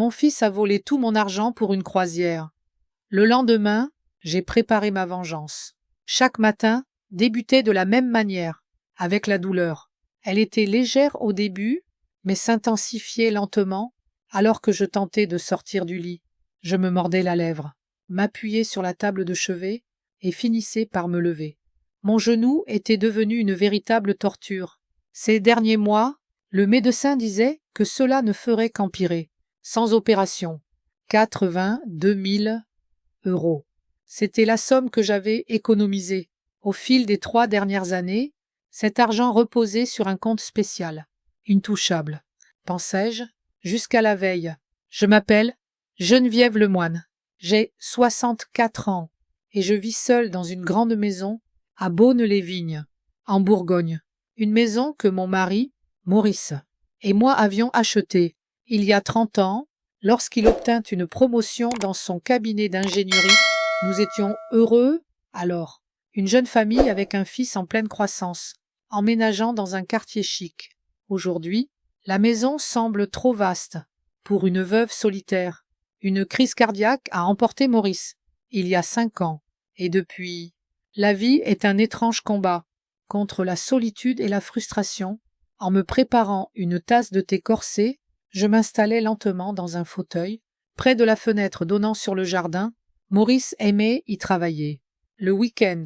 Mon fils a volé tout mon argent pour une croisière. Le lendemain, j'ai préparé ma vengeance. Chaque matin débutait de la même manière, avec la douleur. Elle était légère au début, mais s'intensifiait lentement alors que je tentais de sortir du lit. Je me mordais la lèvre, m'appuyais sur la table de chevet et finissais par me lever. Mon genou était devenu une véritable torture. Ces derniers mois, le médecin disait que cela ne ferait qu'empirer. Sans opération. 82 000 euros. C'était la somme que j'avais économisée. Au fil des 3 dernières années, cet argent reposait sur un compte spécial, intouchable, pensais-je, jusqu'à la veille. Je m'appelle Geneviève Lemoine. J'ai 64 ans et je vis seule dans une grande maison à Beaune-les-Vignes, en Bourgogne. Une maison que mon mari, Maurice, et moi avions achetée il y a 30 ans, lorsqu'il obtint une promotion dans son cabinet d'ingénierie. Nous étions heureux alors. Une jeune famille avec un fils en pleine croissance, emménageant dans un quartier chic. Aujourd'hui, la maison semble trop vaste pour une veuve solitaire. Une crise cardiaque a emporté Maurice, il y a 5 ans, et depuis, la vie est un étrange combat contre la solitude et la frustration. En me préparant une tasse de thé corsé, je m'installai lentement dans un fauteuil, près de la fenêtre donnant sur le jardin. Maurice aimait y travailler. Le week-end,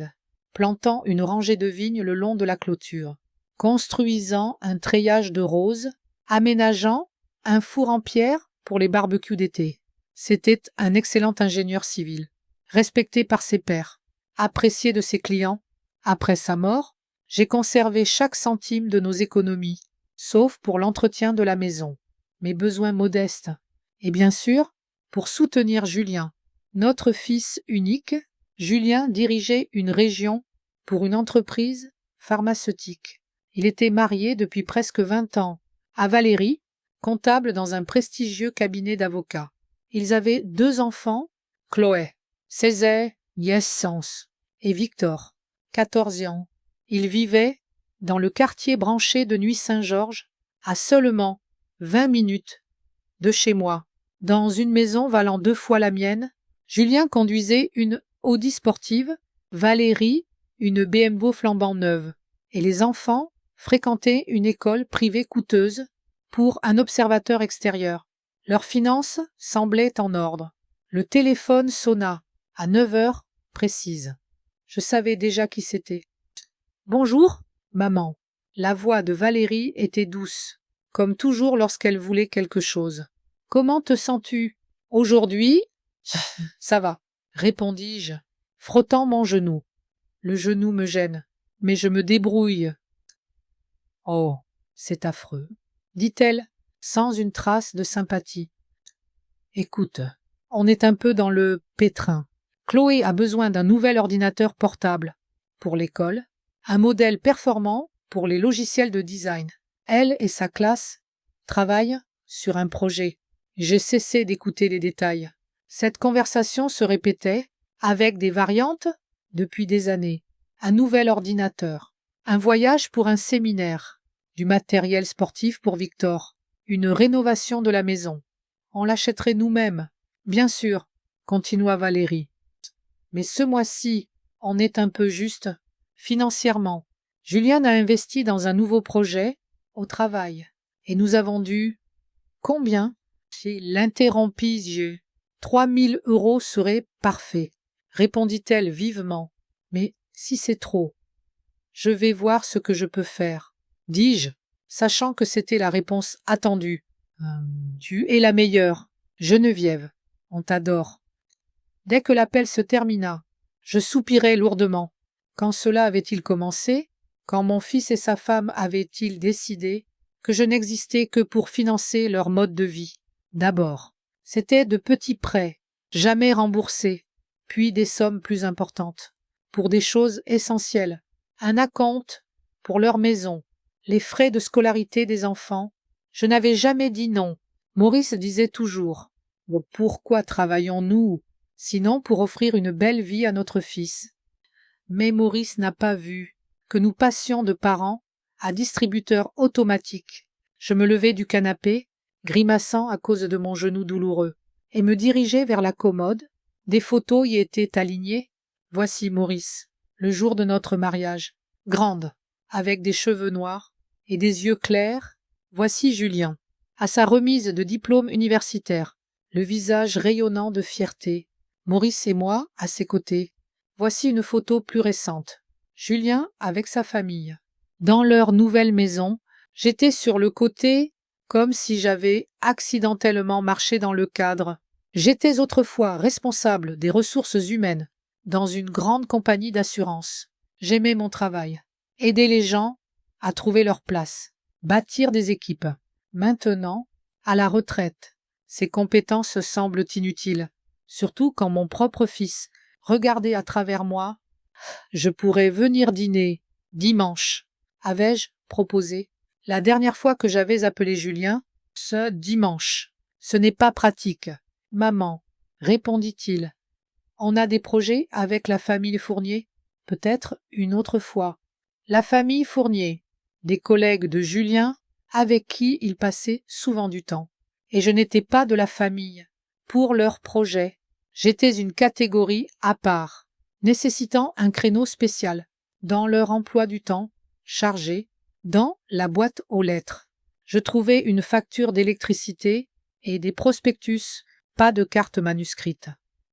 plantant une rangée de vignes le long de la clôture, construisant un treillage de roses, aménageant un four en pierre pour les barbecues d'été. C'était un excellent ingénieur civil, respecté par ses pairs, apprécié de ses clients. Après sa mort, j'ai conservé chaque centime de nos économies, sauf pour l'entretien de la maison, mes besoins modestes, et bien sûr, pour soutenir Julien, notre fils unique. Julien dirigeait une région pour une entreprise pharmaceutique. Il était marié depuis presque 20 ans à Valérie, comptable dans un prestigieux cabinet d'avocats. Ils avaient 2 enfants, Chloé, Césaire, Yessence, et Victor, 14 ans. Ils vivaient dans le quartier branché de Nuit-Saint-Georges, à seulement 20 minutes de chez moi. Dans une maison valant 2 fois la mienne, Julien conduisait une Audi sportive, Valérie une BMW flambant neuve, et les enfants fréquentaient une école privée coûteuse pour un observateur extérieur. Leurs finances semblaient en ordre. Le téléphone sonna à 9 heures précises. Je savais déjà qui c'était. « Bonjour, maman. » La voix de Valérie était douce, comme toujours lorsqu'elle voulait quelque chose. « Comment te sens-tu aujourd'hui ?»« Ça va, » répondis-je, frottant mon genou. Le genou me gêne, mais je me débrouille. « Oh, c'est affreux, » dit-elle, sans une trace de sympathie. « Écoute, on est un peu dans le pétrin. Chloé a besoin d'un nouvel ordinateur portable pour l'école, un modèle performant pour les logiciels de design. Elle et sa classe travaillent sur un projet. » J'ai cessé d'écouter les détails. Cette conversation se répétait, avec des variantes, depuis des années. Un nouvel ordinateur, un voyage pour un séminaire, du matériel sportif pour Victor, une rénovation de la maison. On l'achèterait nous-mêmes, bien sûr, continua Valérie. Mais ce mois-ci, on est un peu juste, financièrement. Julien a investi dans un nouveau projet, au travail, et nous avons dû... Combien ? L'interrompis-je. 3 000 euros serait parfait, répondit-elle vivement. Mais si c'est trop, je vais voir ce que je peux faire, dis-je, sachant que c'était la réponse attendue. Tu es la meilleure, Geneviève, on t'adore. Dès que l'appel se termina, je soupirai lourdement. Quand cela avait-il commencé? Quand mon fils et sa femme avaient-ils décidé que je n'existais que pour financer leur mode de vie? D'abord, c'était de petits prêts, jamais remboursés, puis des sommes plus importantes, pour des choses essentielles, un acompte pour leur maison, les frais de scolarité des enfants. Je n'avais jamais dit non. Maurice disait toujours « Pourquoi travaillons-nous, sinon pour offrir une belle vie à notre fils ?» Mais Maurice n'a pas vu que nous passions de parents à distributeurs automatiques. Je me levai du canapé, grimaçant à cause de mon genou douloureux, et me dirigeai vers la commode. Des photos y étaient alignées. Voici Maurice, le jour de notre mariage, grande, avec des cheveux noirs et des yeux clairs. Voici Julien, à sa remise de diplôme universitaire, le visage rayonnant de fierté. Maurice et moi, à ses côtés. Voici une photo plus récente. Julien avec sa famille. Dans leur nouvelle maison, j'étais sur le côté comme si j'avais accidentellement marché dans le cadre. J'étais autrefois responsable des ressources humaines dans une grande compagnie d'assurance. J'aimais mon travail. Aider les gens à trouver leur place. Bâtir des équipes. Maintenant, à la retraite, ces compétences semblent inutiles. Surtout quand mon propre fils regardait à travers moi. Je pourrais venir dîner dimanche, avais-je proposé. La dernière fois que j'avais appelé Julien, ce dimanche. Ce n'est pas pratique. Maman, répondit-il. On a des projets avec la famille Fournier? Peut-être une autre fois. La famille Fournier, des collègues de Julien avec qui il passait souvent du temps. Et je n'étais pas de la famille. Pour leurs projets, j'étais une catégorie à part, nécessitant un créneau spécial, dans leur emploi du temps, chargé, dans la boîte aux lettres. Je trouvais une facture d'électricité et des prospectus, pas de carte manuscrite,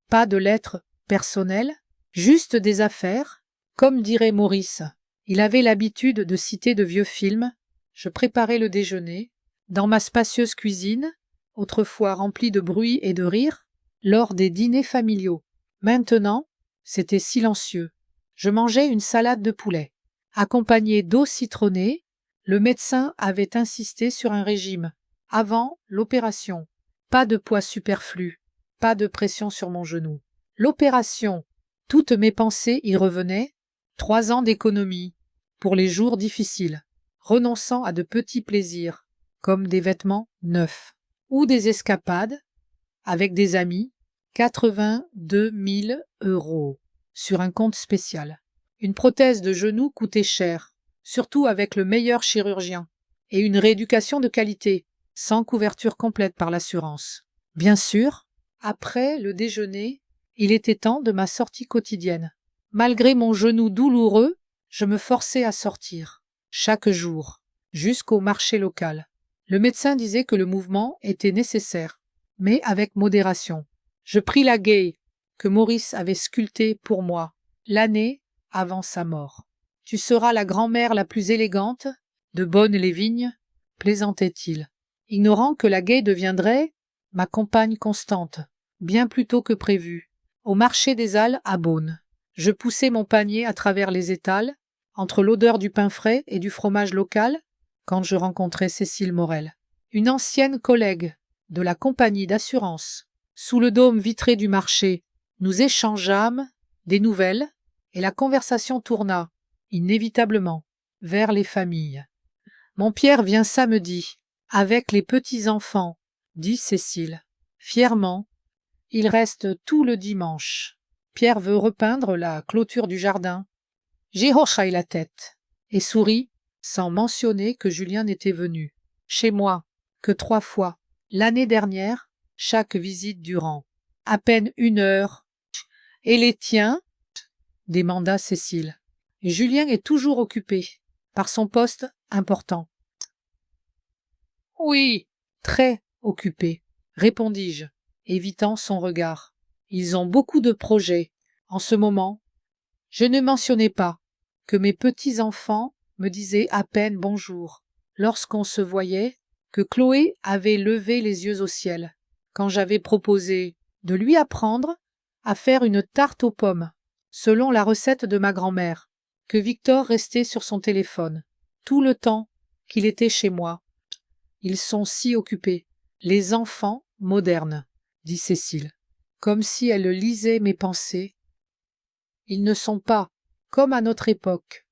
pas de lettres personnelles, juste des affaires, comme dirait Maurice. Il avait l'habitude de citer de vieux films. Je préparais le déjeuner, dans ma spacieuse cuisine, autrefois remplie de bruit et de rire, lors des dîners familiaux. Maintenant, c'était silencieux. Je mangeais une salade de poulet, accompagnée d'eau citronnée. Le médecin avait insisté sur un régime. Avant l'opération, pas de poids superflu, pas de pression sur mon genou. L'opération, toutes mes pensées y revenaient. 3 ans d'économie, pour les jours difficiles, renonçant à de petits plaisirs, comme des vêtements neufs, ou des escapades, avec des amis, 82 000 € sur un compte spécial. Une prothèse de genou coûtait cher, surtout avec le meilleur chirurgien, et une rééducation de qualité, sans couverture complète par l'assurance. Bien sûr, après le déjeuner, il était temps de ma sortie quotidienne. Malgré mon genou douloureux, je me forçais à sortir, chaque jour, jusqu'au marché local. Le médecin disait que le mouvement était nécessaire, mais avec modération. Je pris la guêpe que Maurice avait sculptée pour moi, l'année avant sa mort. « Tu seras la grand-mère la plus élégante de Bonne-les-Vignes » plaisantait-il, ignorant que la guêpe deviendrait ma compagne constante, bien plus tôt que prévu, au marché des Halles à Beaune. Je poussais mon panier à travers les étals, entre l'odeur du pain frais et du fromage local, quand je rencontrai Cécile Morel, une ancienne collègue de la compagnie d'assurance. Sous le dôme vitré du marché, nous échangeâmes des nouvelles et la conversation tourna, inévitablement, vers les familles. « Mon Pierre vient samedi, avec les petits-enfants, » dit Cécile. Fièrement, il reste tout le dimanche. Pierre veut repeindre la clôture du jardin. J'y hochaille la tête et souris sans mentionner que Julien n'était venu. Chez moi, que 3 fois. L'année dernière, chaque visite durant. À peine 1 heure. Et les tiens? Demanda Cécile. Et Julien est toujours occupé par son poste important. Oui, très occupé, répondis-je, évitant son regard. Ils ont beaucoup de projets. En ce moment, je ne mentionnais pas que mes petits-enfants me disaient à peine bonjour lorsqu'on se voyait, que Chloé avait levé les yeux au ciel quand j'avais proposé de lui apprendre à faire une tarte aux pommes, selon la recette de ma grand-mère, que Victor restait sur son téléphone tout le temps qu'il était chez moi. Ils sont si occupés, les enfants modernes, dit Cécile, comme si elle lisait mes pensées. Ils ne sont pas comme à notre époque.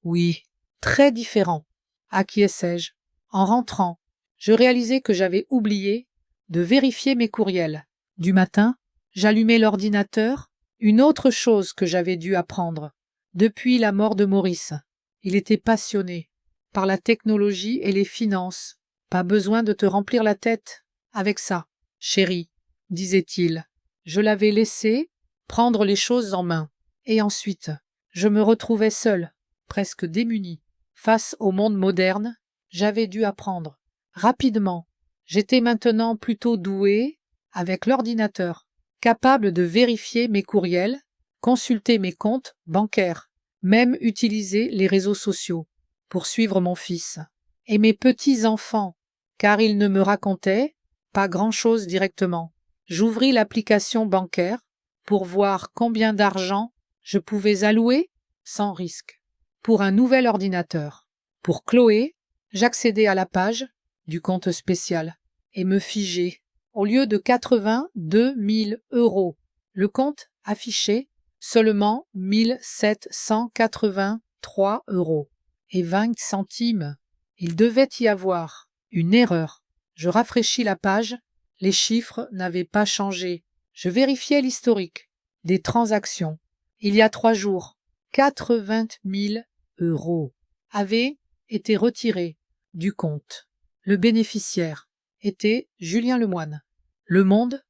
Oui, très différents, acquiesçai-je. En rentrant, je réalisai que j'avais oublié de vérifier mes courriels. Du matin, j'allumai l'ordinateur, une autre chose que j'avais dû apprendre. Depuis la mort de Maurice, il était passionné par la technologie et les finances, Pas besoin de te remplir la tête avec ça, chérie, disait-il. Je l'avais laissé prendre les choses en main. Et ensuite, je me retrouvais seule, presque démunie. Face au monde moderne, j'avais dû apprendre. Rapidement, j'étais maintenant plutôt douée avec l'ordinateur, capable de vérifier mes courriels, consulter mes comptes bancaires, même utiliser les réseaux sociaux pour suivre mon fils et mes petits-enfants, car ils ne me racontaient pas grand-chose directement. J'ouvris l'application bancaire pour voir combien d'argent je pouvais allouer sans risque pour un nouvel ordinateur. Pour Chloé, j'accédais à la page du compte spécial et me figeais. Au lieu de 82 000 €, le compte affichait seulement 1 783 € et 20 centimes. Il devait y avoir une erreur. Je rafraîchis la page, les chiffres n'avaient pas changé. Je vérifiais l'historique des transactions. Il y a 3 jours, 80 000 € avaient été retirés du compte. Le bénéficiaire était Julien Lemoine. Le monde,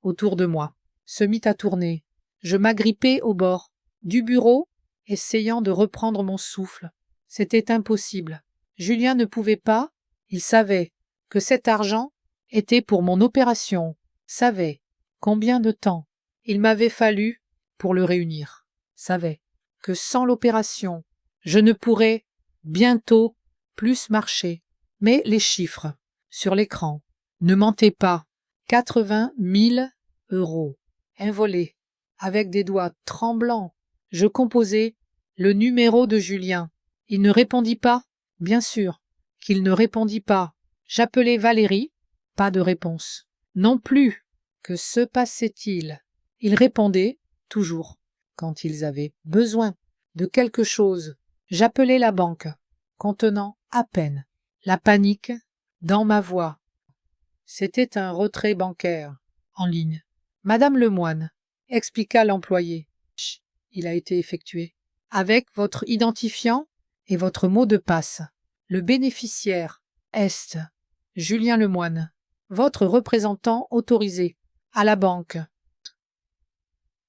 autour de moi, se mit à tourner. Je m'agrippai au bord du bureau, essayant de reprendre mon souffle. C'était impossible. Julien ne pouvait pas, il savait que cet argent était pour mon opération, savait combien de temps il m'avait fallu pour le réunir, savait que sans l'opération, je ne pourrais bientôt plus marcher. Mais les chiffres sur l'écran ne mentaient pas. 80 000 €. Involé, avec des doigts tremblants, je composai le numéro de Julien. Il ne répondit pas, bien sûr qu'il ne répondit pas. J'appelai Valérie, pas de réponse. Non plus. Que se passait-il? Il répondait toujours quand ils avaient besoin de quelque chose. J'appelai la banque, contenant à peine la panique dans ma voix. C'était un retrait bancaire en ligne. Madame Lemoine, expliqua l'employé. Chut, il a été effectué. Avec votre identifiant et votre mot de passe. Le bénéficiaire est Julien Lemoine, votre représentant autorisé à la banque.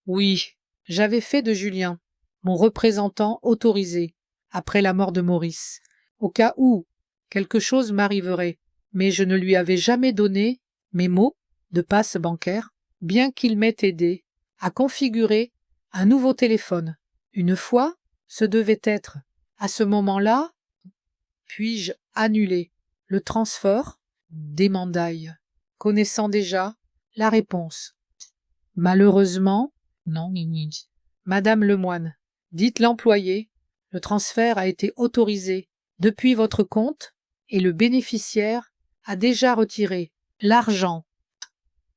Oui, j'avais fait de Julien mon représentant autorisé après la mort de Maurice, au cas où quelque chose m'arriverait, mais je ne lui avais jamais donné mes mots de passe bancaire, bien qu'il m'ait aidé à configurer un nouveau téléphone. Une fois, ce devait être. À ce moment-là, puis-je annuler le transfert des mandailles, connaissant déjà la réponse? Malheureusement, non. Madame Lemoine, dites l'employé, le transfert a été autorisé depuis votre compte et le bénéficiaire a déjà retiré l'argent.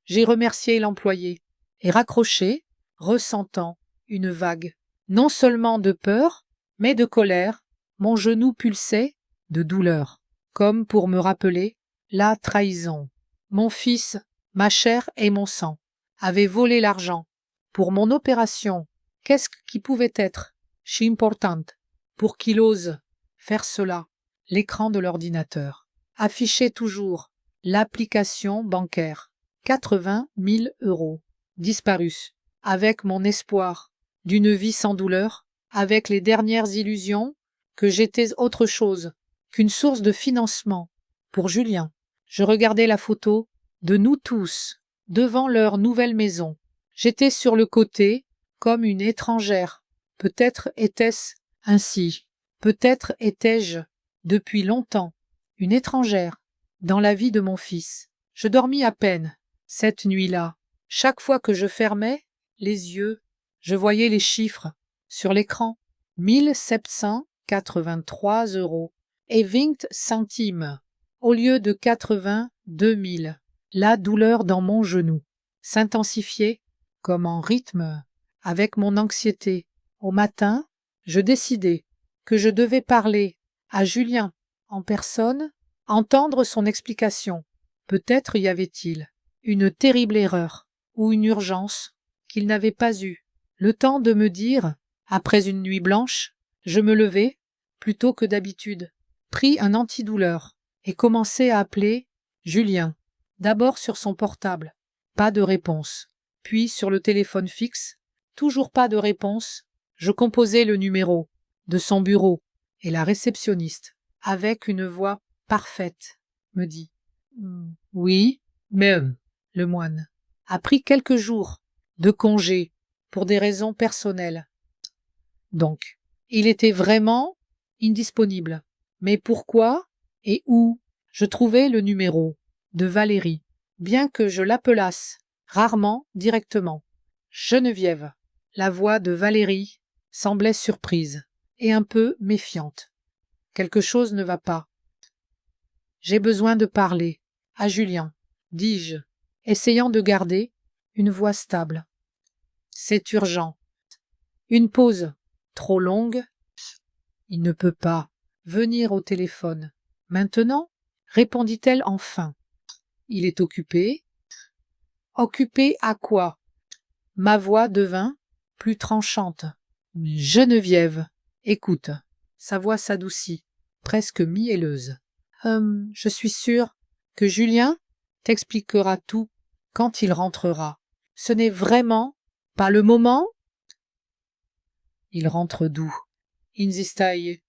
J'ai remercié l'employé et raccroché, ressentant une vague, non seulement de peur, mais de colère. Mon genou pulsait de douleur, comme pour me rappeler la trahison. Mon fils, ma chair et mon sang avaient volé l'argent. Pour mon opération, qu'est-ce qui pouvait être si importante pour qu'il ose faire cela? L'écran de l'ordinateur affichait toujours l'application bancaire. 80 000 € disparus, avec mon espoir d'une vie sans douleur, avec les dernières illusions que j'étais autre chose qu'une source de financement pour Julien. Je regardais la photo de nous tous devant leur nouvelle maison. J'étais sur le côté comme une étrangère. Peut-être était-ce ainsi. Peut-être étais-je depuis longtemps une étrangère dans la vie de mon fils. Je dormis à peine cette nuit-là. Chaque fois que je fermais les yeux, je voyais les chiffres sur l'écran. 1 783 € et 20 centimes au lieu de 82 000. La douleur dans mon genou s'intensifiait comme en rythme avec mon anxiété. Au matin, je décidai que je devais parler à Julien en personne, entendre son explication. Peut-être y avait-il une terrible erreur ou une urgence qu'il n'avait pas eue. Le temps de me dire, après une nuit blanche, je me levai, plus tôt que d'habitude, pris un antidouleur et commençait à appeler Julien. D'abord sur son portable, pas de réponse. Puis sur le téléphone fixe, toujours pas de réponse. Je composais le numéro de son bureau et la réceptionniste, avec une voix parfaite, me dit « Oui, mais le moine a pris quelques jours de congé pour des raisons personnelles. Donc, il était vraiment indisponible. Mais pourquoi et où? Je trouvais le numéro de Valérie, bien que je l'appelasse rarement directement. Geneviève. La voix de Valérie semblait surprise et un peu méfiante. Quelque chose ne va pas. J'ai besoin de parler à Julien, dis-je, essayant de garder une voix stable. C'est urgent. Une pause trop longue. Il ne peut pas venir au téléphone. Maintenant, répondit-elle enfin. Il est occupé. Occupé à quoi? Ma voix devint plus tranchante. Geneviève, écoute. Sa voix s'adoucit, presque mielleuse. Je suis sûre que Julien t'expliquera tout quand il rentrera. Ce n'est vraiment pas le moment? Il rentre d'où? Insistai.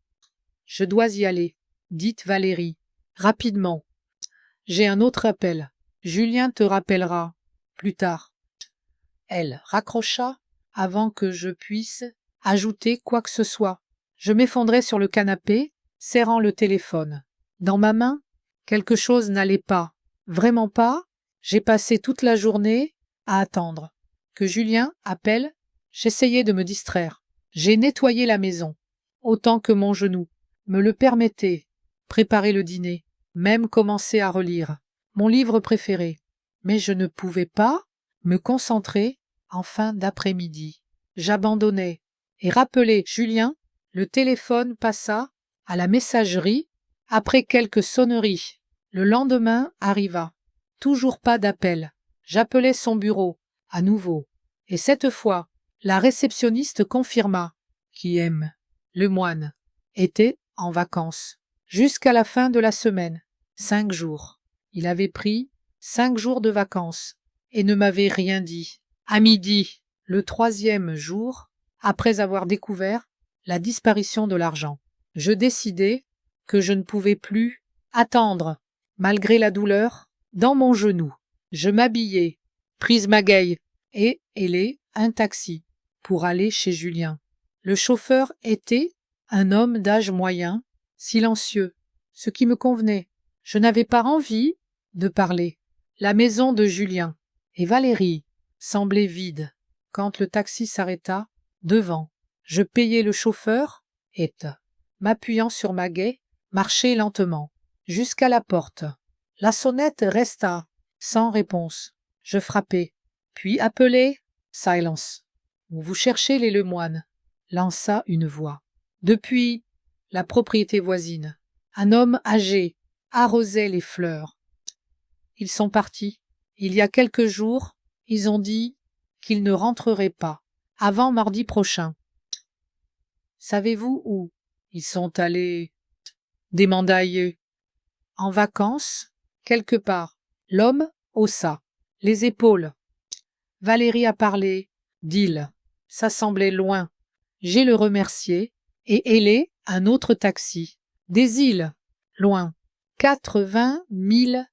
Je dois y aller, dit Valérie, rapidement. J'ai un autre appel. Julien te rappellera plus tard. Elle raccrocha avant que je puisse ajouter quoi que ce soit. Je m'effondrai sur le canapé, serrant le téléphone. Dans ma main, quelque chose n'allait pas. Vraiment pas. J'ai passé toute la journée à attendre que Julien appelle. J'essayais de me distraire. J'ai nettoyé la maison, autant que mon genou me le permettait, préparé le dîner, même commencer à relire mon livre préféré. Mais je ne pouvais pas me concentrer en fin d'après-midi. J'abandonnais et rappelai Julien. Le téléphone passa à la messagerie après quelques sonneries. Le lendemain arriva. Toujours pas d'appel. J'appelai son bureau à nouveau. Et cette fois, la réceptionniste confirma qui aime. Le moine était en vacances jusqu'à la fin de la semaine. 5 jours. Il avait pris 5 jours de vacances et ne m'avait rien dit. À midi, le 3e jour, après avoir découvert la disparition de l'argent, je décidai que je ne pouvais plus attendre, malgré la douleur dans mon genou. Je m'habillai, prise Magaille et hélai un taxi pour aller chez Julien. Le chauffeur était un homme d'âge moyen, silencieux, ce qui me convenait. Je n'avais pas envie de parler. La maison de Julien et Valérie semblait vide quand le taxi s'arrêta devant. Je payai le chauffeur et, m'appuyant sur Magaye, marchai lentement jusqu'à la porte. La sonnette resta sans réponse. Je frappai, puis appelai. Silence. Vous cherchez les Lemoine, lança une voix. Depuis la propriété voisine, un homme âgé arrosait les fleurs. Ils sont partis. Il y a quelques jours, ils ont dit qu'ils ne rentreraient pas avant mardi prochain. Savez-vous où ils sont allés? Démandailleux. En vacances, quelque part. L'homme haussa les épaules. Valérie a parlé d'île. Ça semblait loin. J'ai le remercié et hélé un autre taxi. Des îles, loin. 80 000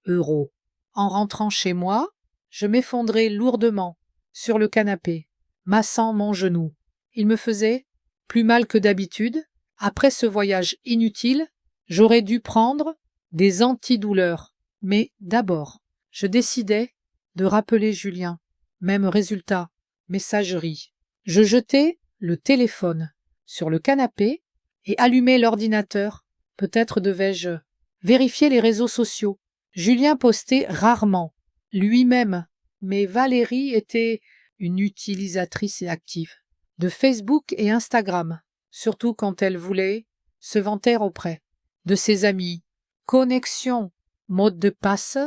€. En rentrant chez moi, je m'effondrai lourdement sur le canapé, massant mon genou. Il me faisait plus mal que d'habitude. Après ce voyage inutile, j'aurais dû prendre des antidouleurs. Mais d'abord, je décidai de rappeler Julien. Même résultat, messagerie. Je jetai le téléphone sur le canapé et allumai l'ordinateur. Peut-être devais-je vérifier les réseaux sociaux. Julien postait rarement, lui-même, mais Valérie était une utilisatrice active de Facebook et Instagram, surtout quand elle voulait se vanter auprès de ses amis. Connexion, mot de passe,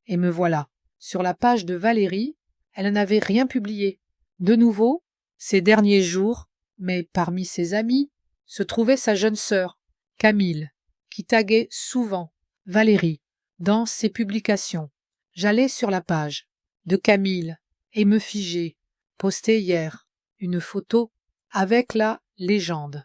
et me voilà. Sur la page de Valérie, elle n'avait rien publié. De nouveau, ces derniers jours, mais parmi ses amis, se trouvait sa jeune sœur, Camille, qui taguait souvent Valérie, dans ses publications. J'allais sur la page de Camille et me figeais. Posté hier une photo avec la légende.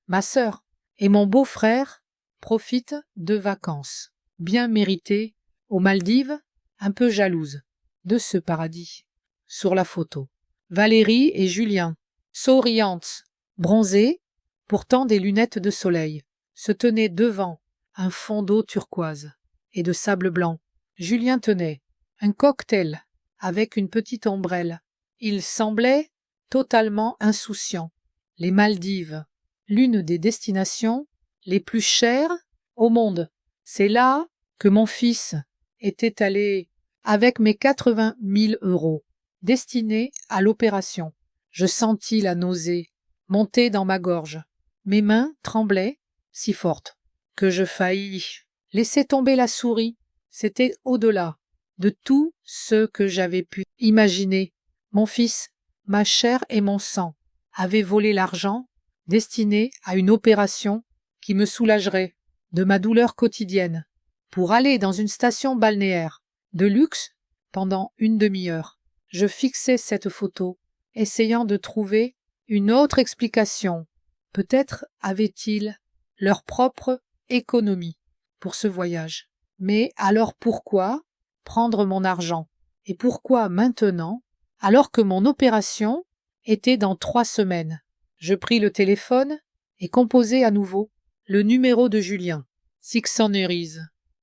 Ma sœur et mon beau-frère profitent de vacances bien méritées aux Maldives, un peu jalouses de ce paradis. Sur la photo, Valérie et Julien, souriantes, bronzées, portant des lunettes de soleil, se tenaient devant un fond d'eau turquoise et de sable blanc. Julien tenait un cocktail avec une petite ombrelle. Il semblait totalement insouciant. Les Maldives, l'une des destinations les plus chères au monde. C'est là que mon fils était allé avec mes 80 000 € destinés à l'opération. Je sentis la nausée monter dans ma gorge. Mes mains tremblaient si fortes que je faillis laisser tomber la souris. C'était au-delà de tout ce que j'avais pu imaginer. Mon fils, ma chair et mon sang, avaient volé l'argent destiné à une opération qui me soulagerait de ma douleur quotidienne pour aller dans une station balnéaire de luxe pendant une demi-heure. Je fixais cette photo, essayant de trouver une autre explication. Peut-être avaient-ils leur propre économie pour ce voyage. Mais alors pourquoi prendre mon argent? Et pourquoi maintenant, alors que mon opération était dans 3 semaines? Je pris le téléphone et composai à nouveau le numéro de Julien. Sixoneries.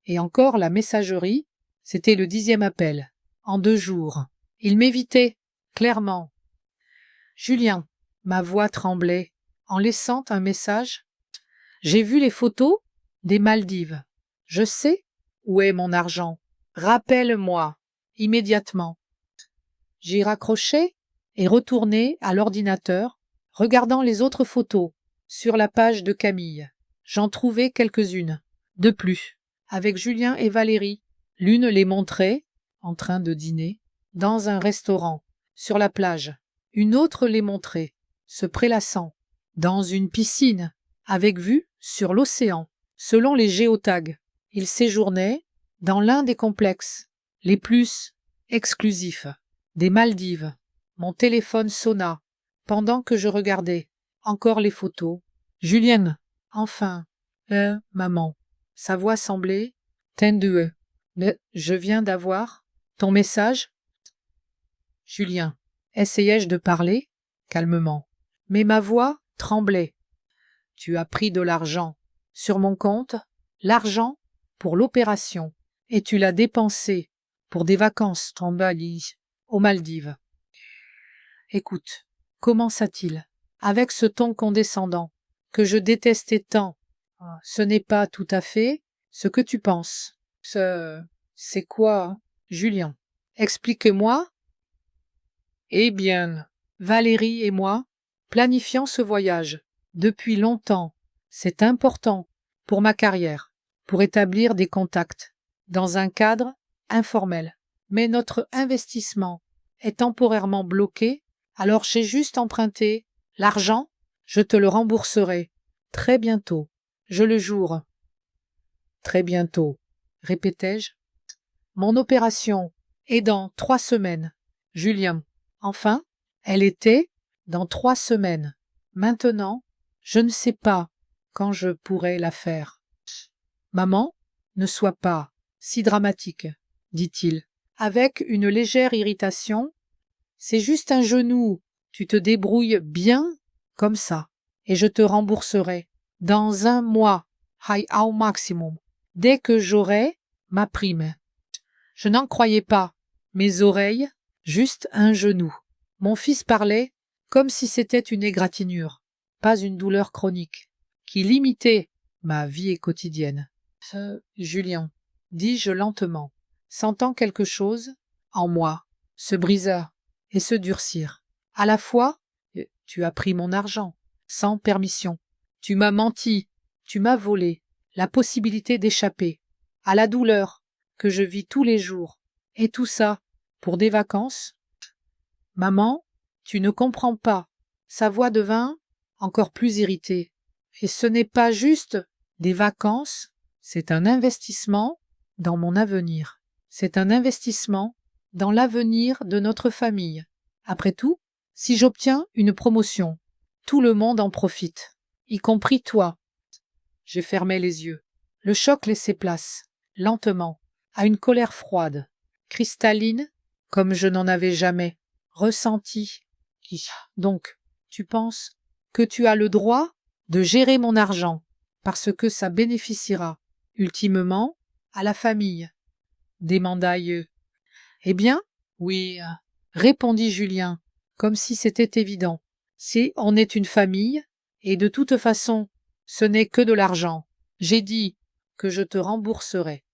Et encore la messagerie, c'était le 10e appel, en 2 jours. Il m'évitait, clairement. Julien, ma voix tremblait, en laissant un message. J'ai vu les photos des Maldives. Je sais où est mon argent. Rappelle-moi, immédiatement. J'y raccrochai et retournai à l'ordinateur, regardant les autres photos sur la page de Camille. J'en trouvai quelques-unes, de plus, avec Julien et Valérie. L'une les montrait, en train de dîner, dans un restaurant, sur la plage. Une autre les montrait, se prélassant, dans une piscine, avec vue sur l'océan. Selon les géotags, ils séjournaient dans l'un des complexes les plus exclusifs des Maldives. Mon téléphone sonna pendant que je regardais encore les photos. Julienne, enfin, maman. Sa voix semblait tendue. Mais je viens d'avoir ton message. Julien, essayai-je de parler calmement, mais ma voix tremblait. Tu as pris de l'argent sur mon compte, l'argent pour l'opération, et tu l'as dépensé pour des vacances en Bali, aux Maldives. Écoute, commença-t-il, avec ce ton condescendant que je détestais tant. Ce n'est pas tout à fait ce que tu penses. C'est quoi, Julien? Explique-moi. Eh bien, Valérie et moi planifions ce voyage depuis longtemps. C'est important pour ma carrière, pour établir des contacts dans un cadre informel. Mais notre investissement est temporairement bloqué, alors j'ai juste emprunté l'argent, je te le rembourserai très bientôt, je le jure. Très bientôt, répétai-je. Mon opération est dans 3 semaines. Julien, enfin, elle était dans 3 semaines. Maintenant, je ne sais pas quand je pourrai la faire. Maman, ne sois pas si dramatique, dit-il, avec une légère irritation. C'est juste un genou, tu te débrouilles bien comme ça, et je te rembourserai dans 1 mois, au maximum, dès que j'aurai ma prime. Je n'en croyais pas mes oreilles, juste un genou. Mon fils parlait comme si c'était une égratignure, pas une douleur chronique, qui limitait ma vie quotidienne. Julien, dis-je lentement, sentant quelque chose en moi se brisa et se durcir. À la fois, tu as pris mon argent, sans permission. Tu m'as menti, tu m'as volé la possibilité d'échapper à la douleur que je vis tous les jours. Et tout ça pour des vacances? Maman, tu ne comprends pas. Sa voix devint encore plus irritée. Et ce n'est pas juste des vacances, C'est un investissement dans mon avenir. C'est un investissement dans l'avenir de notre famille. Après tout, si j'obtiens une promotion, tout le monde en profite, y compris toi. J'ai fermé les yeux. Le choc laissait place, lentement, à une colère froide, cristalline, comme je n'en avais jamais ressenti. Donc, tu penses que tu as le droit de gérer mon argent, parce que ça bénéficiera, ultimement, à la famille, demanda Yeux. Eh bien, oui, répondit Julien, comme si c'était évident. Si on est une famille, et de toute façon, ce n'est que de l'argent. J'ai dit que je te rembourserai.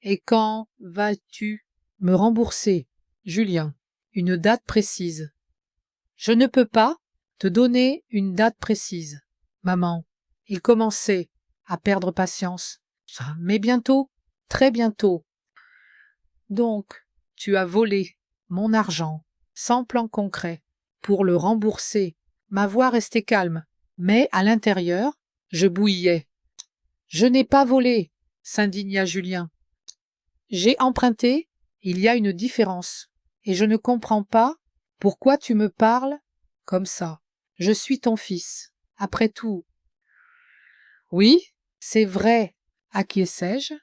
Et quand vas-tu me rembourser, Julien? Une date précise. Je ne peux pas te donner une date précise, maman. Il commençait à perdre patience. Mais bientôt, très bientôt. Donc, tu as volé mon argent, sans plan concret, pour le rembourser. Ma voix restait calme, mais à l'intérieur, je bouillais. Je n'ai pas volé, s'indigna Julien. J'ai emprunté, il y a une différence, et je ne comprends pas pourquoi tu me parles comme ça. Je suis ton fils, après tout. Oui, c'est vrai, acquiesçai-je,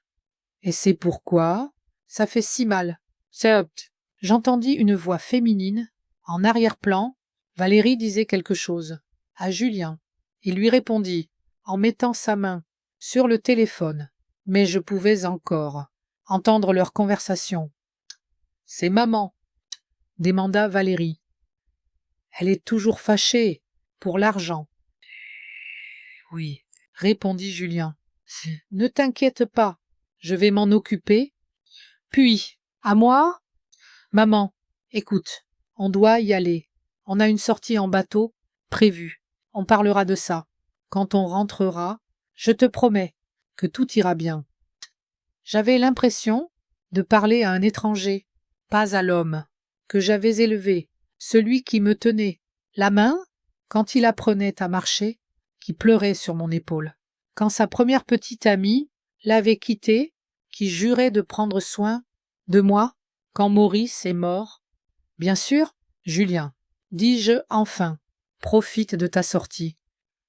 et c'est pourquoi ça fait si mal. Certes, j'entendis une voix féminine. En arrière-plan, Valérie disait quelque chose à Julien. Il lui répondit en mettant sa main sur le téléphone, mais je pouvais encore entendre leur conversation. « C'est maman, » demanda Valérie. « Elle est toujours fâchée pour l'argent. » Oui, répondit Julien. « Ne t'inquiète pas, je vais m'en occuper. » Puis, à moi, « Maman, écoute, on doit y aller. On a une sortie en bateau prévue. On parlera de ça. Quand on rentrera, je te promets que tout ira bien. » J'avais l'impression de parler à un étranger, pas à l'homme que j'avais élevé, celui qui me tenait la main quand il apprenait à marcher, qui pleurait sur mon épaule. Quand sa première petite amie l'avait quitté, qui jurait de prendre soin de moi quand Maurice est mort. Bien sûr, Julien, dis-je enfin, profite de ta sortie.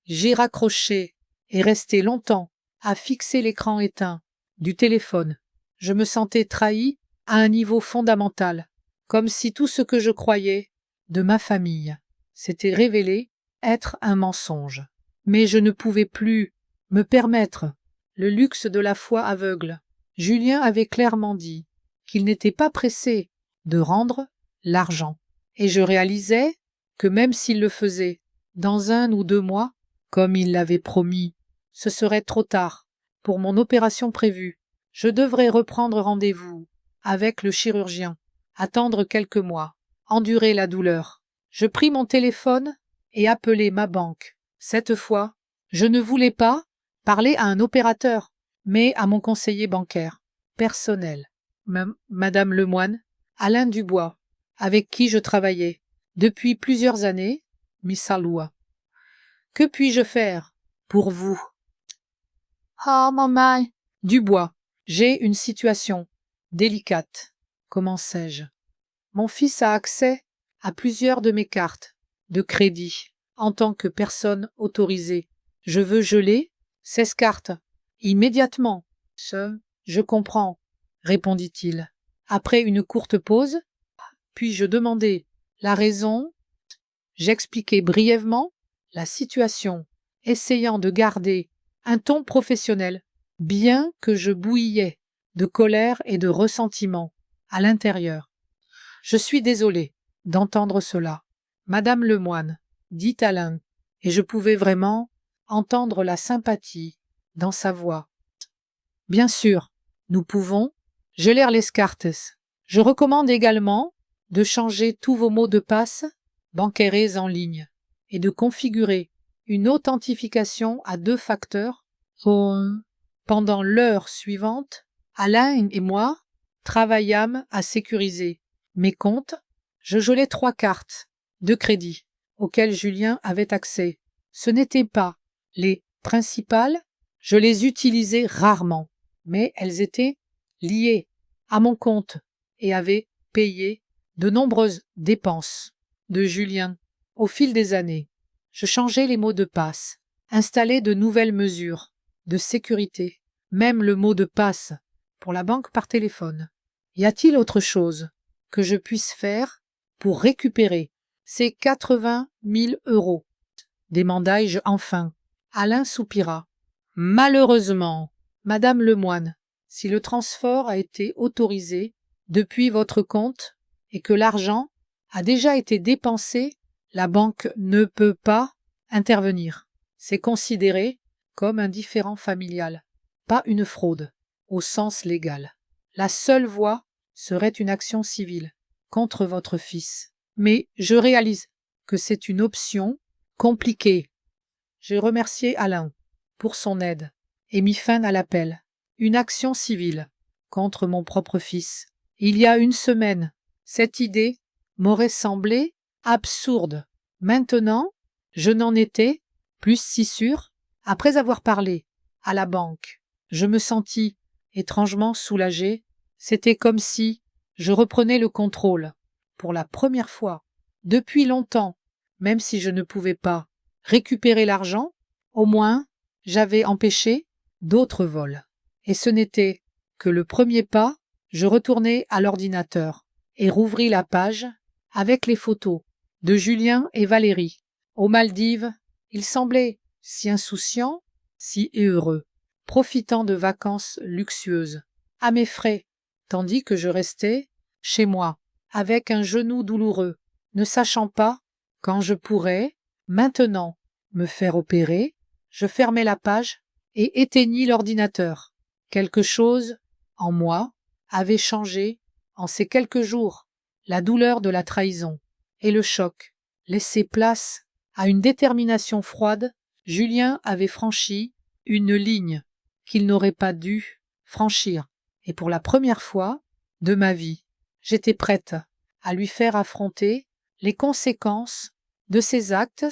J'ai raccroché et resté longtemps à fixer l'écran éteint du téléphone. Je me sentais trahi à un niveau fondamental, comme si tout ce que je croyais de ma famille s'était révélé être un mensonge. Mais je ne pouvais plus me permettre le luxe de la foi aveugle. Julien avait clairement dit qu'il n'était pas pressé de rendre l'argent. Et je réalisais que même s'il le faisait dans 1 ou 2 mois, comme il l'avait promis, ce serait trop tard pour mon opération prévue. Je devrais reprendre rendez-vous avec le chirurgien, attendre quelques mois, endurer la douleur. Je pris mon téléphone et appelai ma banque. Cette fois, je ne voulais pas parler à un opérateur, mais à mon conseiller bancaire, personnel, Madame Lemoine, Alain Dubois, avec qui je travaillais depuis plusieurs années, Miss Aloua. Que puis-je faire pour vous? Ah, maman, Dubois, j'ai une situation délicate, commençai-je. Mon fils a accès à plusieurs de mes cartes de crédit en tant que personne autorisée. Je veux geler 16 cartes immédiatement. Je comprends, répondit-il. Après une courte pause, puis-je demander la raison? J'expliquai brièvement la situation, essayant de garder un ton professionnel, bien que je bouillais de colère et de ressentiment à l'intérieur. Je suis désolé d'entendre cela, Madame Lemoine, dit Alain, et je pouvais vraiment entendre la sympathie dans sa voix. Bien sûr, nous pouvons geler les cartes. Je recommande également de changer tous vos mots de passe bancaires en ligne et de configurer une authentification à 2 facteurs. Pendant l'heure suivante, Alain et moi travaillâmes à sécuriser mes comptes. Je gelai 3 cartes de crédit auxquelles Julien avait accès. Ce n'étaient pas les principales, Je les utilisais rarement, mais elles étaient liées à mon compte et avaient payé de nombreuses dépenses de Julien au fil des années. Je changeais les mots de passe, installais de nouvelles mesures de sécurité, même le mot de passe pour la banque par téléphone. Y a-t-il autre chose que je puisse faire pour récupérer ces 80 000 euros? Demandai-je enfin. Alain soupira. Malheureusement, Madame Lemoine, si le transport a été autorisé depuis votre compte et que l'argent a déjà été dépensé, la banque ne peut pas intervenir. C'est considéré comme un différend familial, pas une fraude, au sens légal. La seule voie serait une action civile contre votre fils. Mais je réalise que c'est une option compliquée. J'ai remercié Alain pour son aide et mis fin à l'appel. Une action civile contre mon propre fils. Il y a une semaine, cette idée m'aurait semblé absurde. Maintenant, je n'en étais plus si sûr. Après avoir parlé à la banque, je me sentis étrangement soulagé. C'était comme si je reprenais le contrôle. Pour la première fois, depuis longtemps, même si je ne pouvais pas récupérer l'argent, au moins j'avais empêché d'autres vols. Et ce n'était que le premier pas. Je retournai à l'ordinateur et rouvris la page avec les photos de Julien et Valérie. Aux Maldives, ils semblaient si insouciants, si heureux, profitant de vacances luxueuses, à mes frais, tandis que je restais chez moi, avec un genou douloureux, ne sachant pas quand je pourrais, maintenant, me faire opérer. Je fermai la page et éteignis l'ordinateur. Quelque chose, en moi, avait changé en ces quelques jours. La douleur de la trahison et le choc laissaient place à une détermination froide. Julien avait franchi une ligne qu'il n'aurait pas dû franchir, et pour la première fois de ma vie, j'étais prête à lui faire affronter les conséquences de ses actes.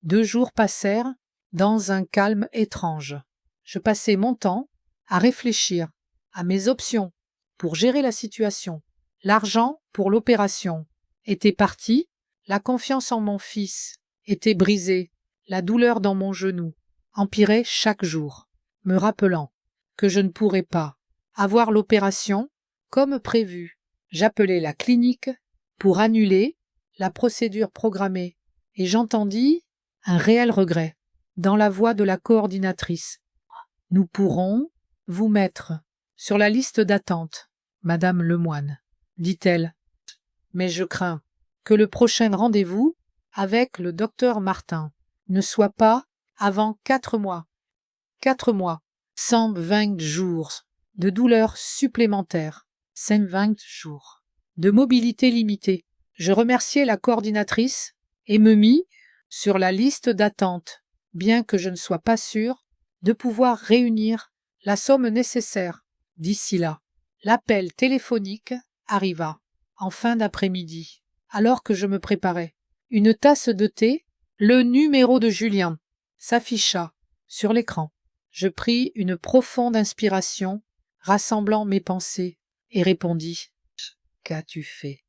2 jours passèrent dans un calme étrange. Je passais mon temps à réfléchir à mes options pour gérer la situation. L'argent pour l'opération était parti, la confiance en mon fils était brisée, la douleur dans mon genou empirait chaque jour, me rappelant que je ne pourrais pas avoir l'opération comme prévu. J'appelai la clinique pour annuler la procédure programmée et j'entendis un réel regret dans la voix de la coordinatrice. « Nous pourrons vous mettre sur la liste d'attente, Madame Lemoine, dit-elle, mais je crains que le prochain rendez-vous avec le docteur Martin ne soit pas avant 4 mois. 4 mois, 120 jours de douleur supplémentaire, 120 jours de mobilité limitée. Je remerciai la coordinatrice et me mis sur la liste d'attente, bien que je ne sois pas sûr de pouvoir réunir la somme nécessaire d'ici là. L'appel téléphonique arriva en fin d'après-midi, alors que je me préparais. Une tasse de thé, le numéro de Julien s'afficha sur l'écran. Je pris une profonde inspiration, rassemblant mes pensées, et répondis « Qu'as-tu fait ?»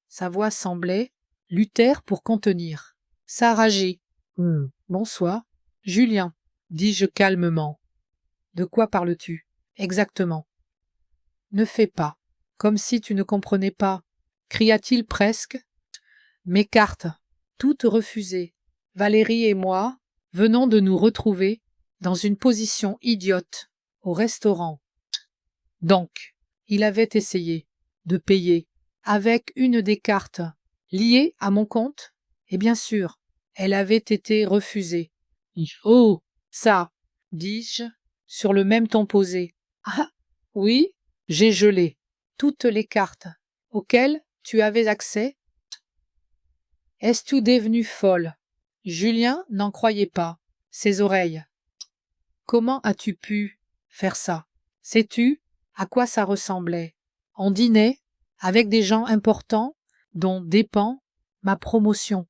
Sa voix semblait lutter pour contenir. Ça rageait. « Bonsoir, Julien, » dis-je calmement. « De quoi parles-tu exactement ?»« Ne fais pas, comme si tu ne comprenais pas, » cria-t-il presque. Mes cartes, toutes refusées. Valérie et moi venons de nous retrouver dans une position idiote au restaurant. Donc, il avait essayé de payer avec une des cartes liées à mon compte, et bien sûr, elle avait été refusée. « Oh, ça !» dis-je, sur le même ton posé. « Ah, oui, j'ai gelé toutes les cartes auxquelles tu avais accès. » Es-tu devenue folle? Julien n'en croyait pas ses oreilles. Comment as-tu pu faire ça? Sais-tu à quoi ça ressemblait? On dînait avec des gens importants dont dépend ma promotion.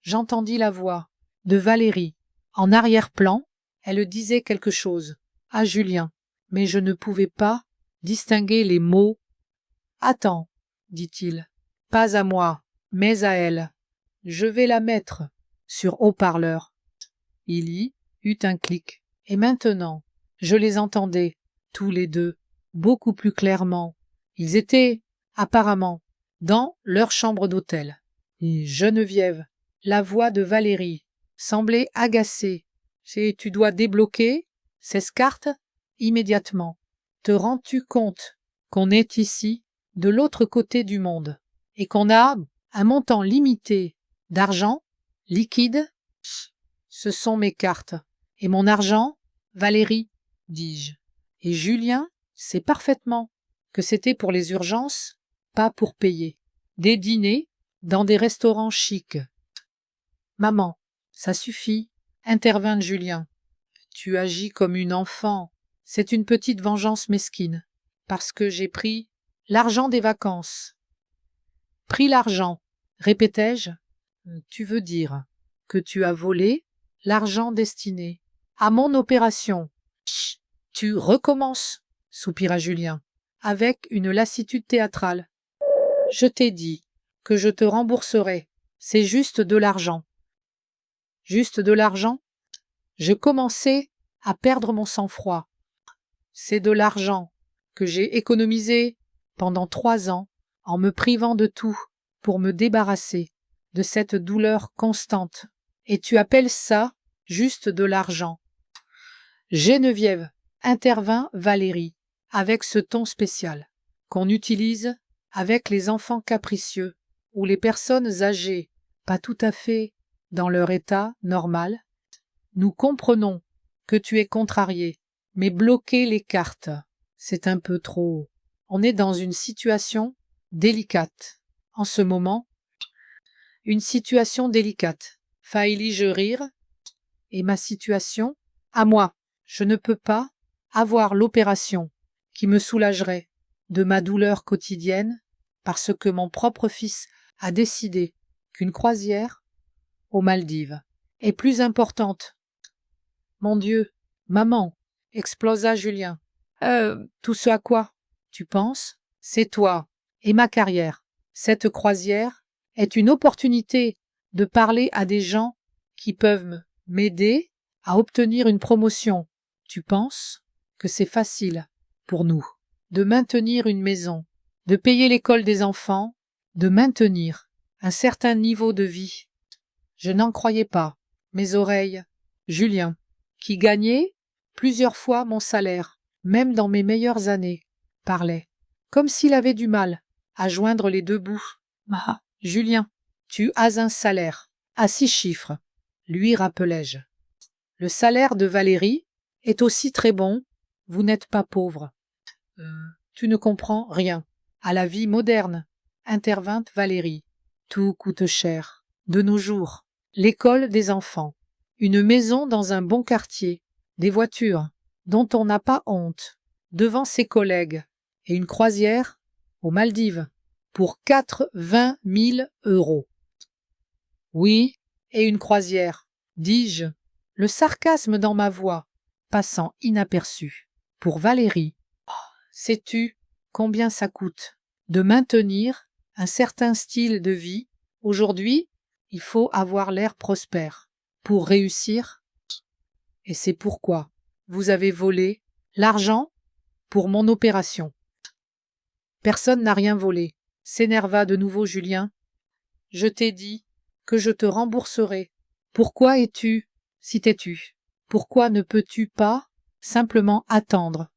J'entendis la voix de Valérie en arrière-plan. Elle disait quelque chose à Julien, mais je ne pouvais pas distinguer les mots. « Attends, dit-il, pas à moi, mais à elle. Je vais la mettre sur haut-parleur. » Il y eut un clic, et maintenant, je les entendais, tous les deux, beaucoup plus clairement. Ils étaient, apparemment, dans leur chambre d'hôtel. Et Geneviève, la voix de Valérie, semblait agacée. « Tu dois débloquer ces cartes immédiatement. Te rends-tu compte qu'on est ici, de l'autre côté du monde, et qu'on a un montant limité d'argent liquide? Ce sont mes cartes. Et mon argent, Valérie, dis-je. Et Julien sait parfaitement que c'était pour les urgences, pas pour payer. Des dîners dans des restaurants chics. Maman, ça suffit, intervint Julien. Tu agis comme une enfant. C'est une petite vengeance mesquine, parce que j'ai pris l'argent des vacances. Pris l'argent, répétai-je. Tu veux dire que tu as volé l'argent destiné à mon opération. Chut, tu recommences, soupira Julien, avec une lassitude théâtrale. Je t'ai dit que je te rembourserai. C'est juste de l'argent. Juste de l'argent? Je commençais à perdre mon sang-froid. C'est de l'argent que j'ai économisé pendant 3 ans en me privant de tout pour me débarrasser de cette douleur constante. Et tu appelles ça juste de l'argent? Geneviève, intervint Valérie, avec ce ton spécial qu'on utilise avec les enfants capricieux ou les personnes âgées, pas tout à fait dans leur état normal. Nous comprenons que tu es contrarié, mais bloquer les cartes, c'est un peu trop. On est dans une situation délicate. En ce moment, une situation délicate. Faillis-je rire? Et ma situation? À moi, je ne peux pas avoir l'opération qui me soulagerait de ma douleur quotidienne parce que mon propre fils a décidé qu'une croisière aux Maldives est plus importante. Mon Dieu, maman, explosa Julien. Tout ce à quoi tu penses, c'est toi et ma carrière. Cette croisière est une opportunité de parler à des gens qui peuvent m'aider à obtenir une promotion. Tu penses que c'est facile pour nous de maintenir une maison, de payer l'école des enfants, de maintenir un certain niveau de vie? Je n'en croyais pas. Mes oreilles. Julien, qui gagnait plusieurs fois mon salaire, même dans mes meilleures années, parlait, comme s'il avait du mal à joindre les deux bouts. Ah, Julien, tu as un salaire à 6 chiffres, lui rappelai-je. Le salaire de Valérie est aussi très bon, vous n'êtes pas pauvre. Tu ne comprends rien à la vie moderne, intervint Valérie. Tout coûte cher. De nos jours, l'école des enfants, une maison dans un bon quartier, des voitures dont on n'a pas honte, devant ses collègues, et une croisière aux Maldives pour 80 000 €. Oui, et une croisière, dis-je, le sarcasme dans ma voix, passant inaperçu. Pour Valérie, sais-tu combien ça coûte de maintenir un certain style de vie? Aujourd'hui, il faut avoir l'air prospère pour réussir. Et c'est pourquoi vous avez volé l'argent pour mon opération. Personne n'a rien volé, s'énerva de nouveau Julien. Je t'ai dit que je te rembourserai. Pourquoi es-tu si têtu? Pourquoi ne peux-tu pas simplement attendre?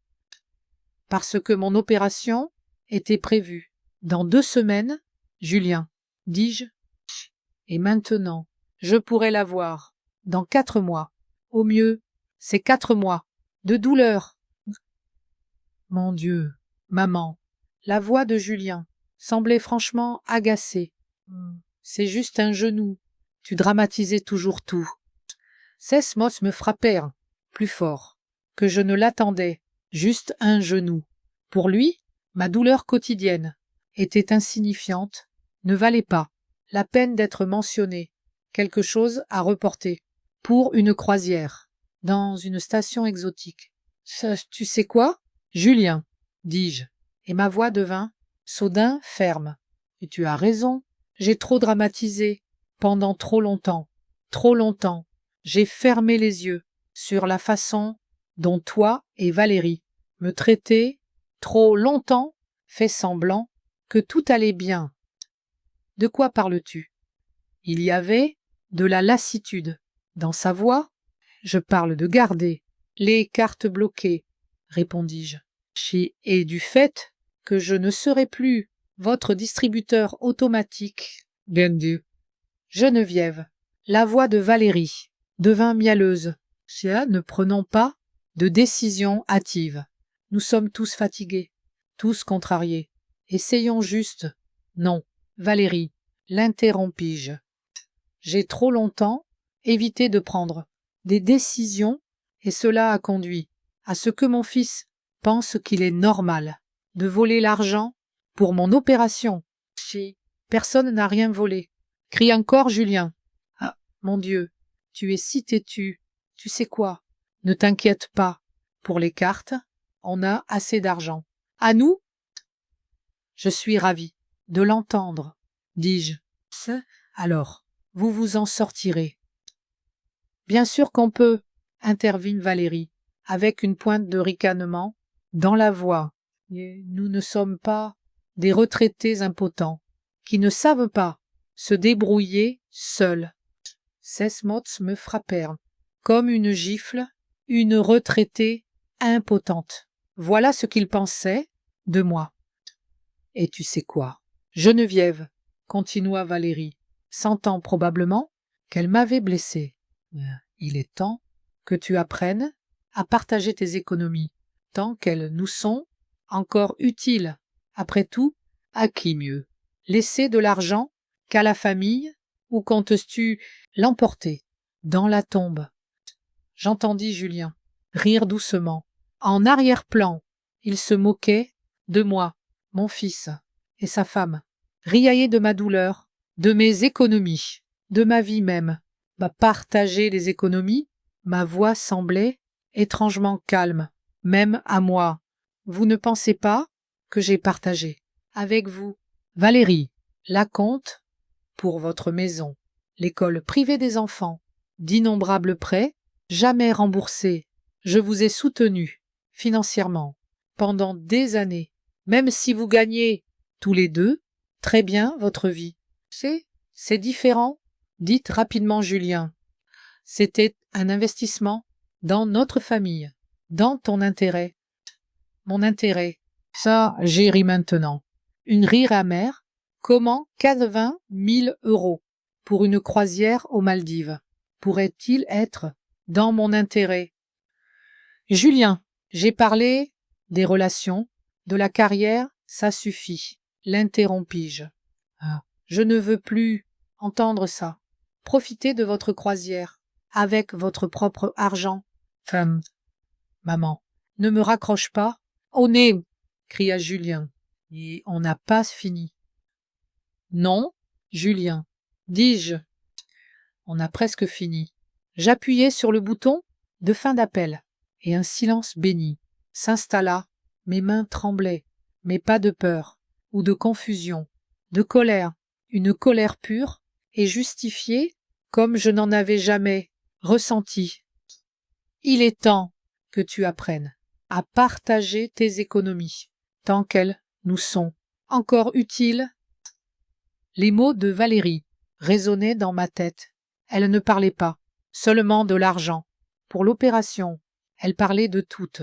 Parce que mon opération était prévue dans 2 semaines, Julien, dis-je, et maintenant, je pourrais l'avoir dans 4 mois. Au mieux, c'est 4 mois de douleur. Mon Dieu, maman, la voix de Julien semblait franchement agacée. C'est juste un genou. Tu dramatisais toujours tout. Ces mots me frappèrent plus fort que je ne l'attendais. Juste un genou. Pour lui, ma douleur quotidienne était insignifiante, ne valait pas la peine d'être mentionnée, quelque chose à reporter, pour une croisière. dans une station exotique. Tu sais quoi? Julien, dis-je, et ma voix devint soudain ferme. Et tu as raison, j'ai trop dramatisé, pendant trop longtemps, j'ai fermé les yeux sur la façon dont toi et Valérie me traitaient, trop longtemps fait semblant que tout allait bien. De quoi parles-tu? Il y avait de la lassitude dans sa voix. Je parle de garder les cartes bloquées, répondis-je, et du fait que je ne serai plus votre distributeur automatique. Bien Dieu. Geneviève, la voix de Valérie devint mielleuse. Ne prenons pas de décision hâtive. Nous sommes tous fatigués, tous contrariés. Essayons juste. Non, Valérie, l'interrompis-je. J'ai trop longtemps évité de prendre des décisions et cela a conduit à ce que mon fils pense qu'il est normal de voler l'argent pour mon opération. Personne n'a rien volé. Crie encore Julien. Ah, mon Dieu, tu es si têtu. Tu sais quoi? Ne t'inquiète pas. Pour les cartes, on a assez d'argent. À nous? Je suis ravi de l'entendre, dis-je. Alors, vous vous en sortirez. Bien sûr qu'on peut, intervint Valérie, avec une pointe de ricanement dans la voix. Nous ne sommes pas des retraités impotents, qui ne savent pas se débrouiller seuls. Ces mots me frappèrent, comme une gifle, une retraitée impotente. Voilà ce qu'il pensait de moi. Et tu sais quoi? Geneviève, continua Valérie, sentant probablement qu'elle m'avait blessée. Il est temps que tu apprennes à partager tes économies, tant qu'elles nous sont encore utiles. Après tout, à qui mieux? Laisser de l'argent qu'à la famille, ou comptes-tu l'emporter dans la tombe? J'entendis Julien rire doucement. En arrière-plan, il se moquait de moi, mon fils, et sa femme, riaillait de ma douleur, de mes économies, de ma vie même. Partager les économies, ma voix semblait étrangement calme, même à moi. Vous ne pensez pas que j'ai partagé avec vous, Valérie, la compte pour votre maison, l'école privée des enfants, d'innombrables prêts, jamais remboursés. Je vous ai soutenu financièrement pendant des années, même si vous gagnez tous les deux très bien votre vie. C'est différent. Dites rapidement Julien. C'était un investissement dans notre famille, dans ton intérêt. Mon intérêt. Ça, j'ai ri maintenant. Une rire amère. Comment 80 000 € pour une croisière aux Maldives pourrait-il être dans mon intérêt? Julien, j'ai parlé des relations, de la carrière, ça suffit. L'interrompis-je. Je ne veux plus entendre ça. Profitez de votre croisière, avec votre propre argent. Femme. Maman, ne me raccroche pas au nez, cria Julien. Et on n'a pas fini. Non, Julien, dis-je. On a presque fini. J'appuyai sur le bouton de fin d'appel, et un silence béni s'installa. Mes mains tremblaient, mais pas de peur, ou de confusion, de colère, une colère pure et justifiée comme je n'en avais jamais ressenti. Il est temps que tu apprennes à partager tes économies, tant qu'elles nous sont encore utiles. Les mots de Valérie résonnaient dans ma tête. Elle ne parlait pas seulement de l'argent. Pour l'opération, elle parlait de toutes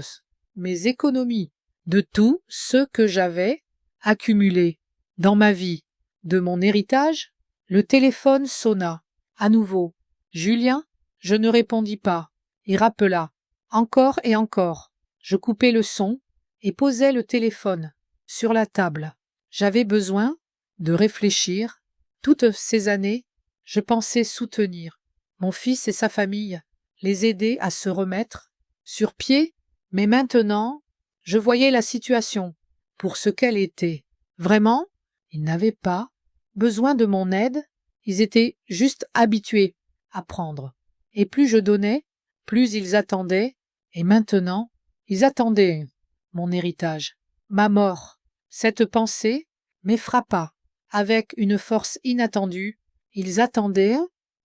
mes économies, de tout ce que j'avais accumulé dans ma vie, de mon héritage. Le téléphone sonna. À nouveau. Julien, je ne répondis pas, et rappela, encore et encore. Je coupai le son et posai le téléphone sur la table. J'avais besoin de réfléchir. Toutes ces années, je pensais soutenir mon fils et sa famille, les aider à se remettre sur pied, mais maintenant, je voyais la situation pour ce qu'elle était. Vraiment, ils n'avaient pas besoin de mon aide, ils étaient juste habitués à prendre. Et plus je donnais, Plus ils attendaient, et maintenant, ils attendaient mon héritage, ma mort. Cette pensée m'effrappa. Avec une force inattendue, ils attendaient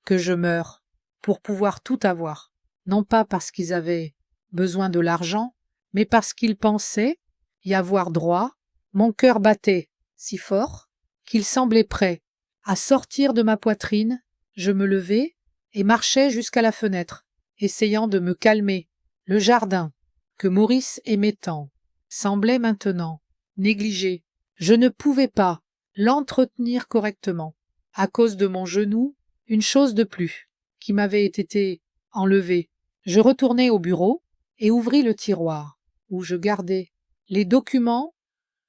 que je meure pour pouvoir tout avoir. Non pas parce qu'ils avaient besoin de l'argent, mais parce qu'ils pensaient y avoir droit. Mon cœur battait si fort qu'il semblait prêt à sortir de ma poitrine. Je me levai et marchai jusqu'à la fenêtre, essayant de me calmer. Le jardin, que Maurice aimait tant, semblait maintenant négligé. Je ne pouvais pas l'entretenir correctement. À cause de mon genou, une chose de plus, qui m'avait été enlevée. Je retournai au bureau et ouvris le tiroir, où je gardais les documents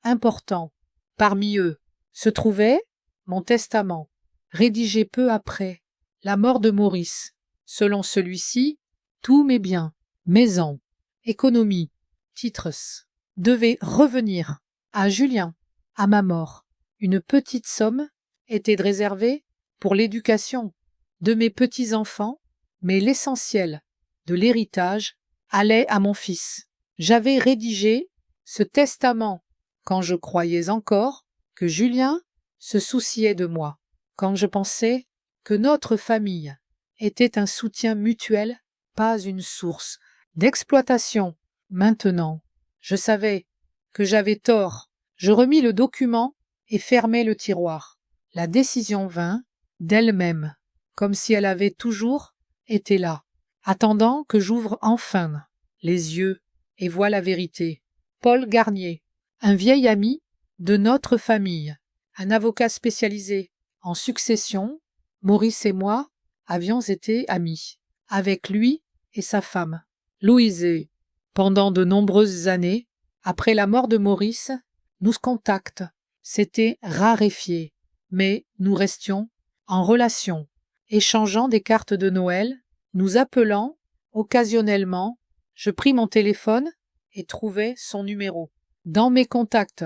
importants. Parmi eux se trouvait mon testament, rédigé peu après la mort de Maurice. Selon celui-ci, tous mes biens, maisons, économies, titres, devaient revenir à Julien à ma mort. Une petite somme était réservée pour l'éducation de mes petits-enfants, mais l'essentiel de l'héritage allait à mon fils. J'avais rédigé ce testament quand je croyais encore que Julien se souciait de moi, quand je pensais que notre famille était un soutien mutuel, pas une source d'exploitation. Maintenant, je savais que j'avais tort. Je remis le document et fermai le tiroir. La décision vint d'elle-même, comme si elle avait toujours été là, attendant que j'ouvre enfin les yeux et voie la vérité. Paul Garnier, un vieil ami de notre famille, un avocat spécialisé en succession. Maurice et moi avions été amis, avec lui et sa femme, Louise. Pendant de nombreuses années, après la mort de Maurice, nos contacts s'étaient raréfiés, mais nous restions en relation, échangeant des cartes de Noël, nous appelant occasionnellement. Je pris mon téléphone et trouvai son numéro. Dans mes contacts,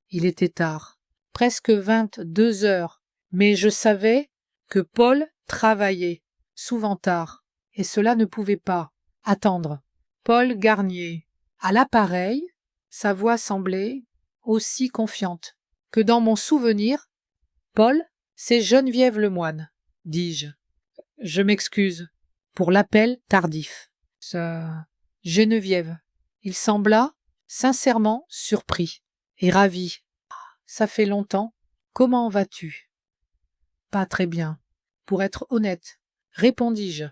il était tard, presque 22 heures, mais je savais que Paul travaillait, souvent tard, et cela ne pouvait pas attendre. Paul Garnier. À l'appareil, sa voix semblait aussi confiante que dans mon souvenir. Paul, c'est Geneviève Lemoine, dis-je. Je m'excuse pour l'appel tardif. Geneviève. Il sembla sincèrement surpris et ravi. Ça fait longtemps. Comment vas-tu? Pas très bien, pour être honnête, répondis-je.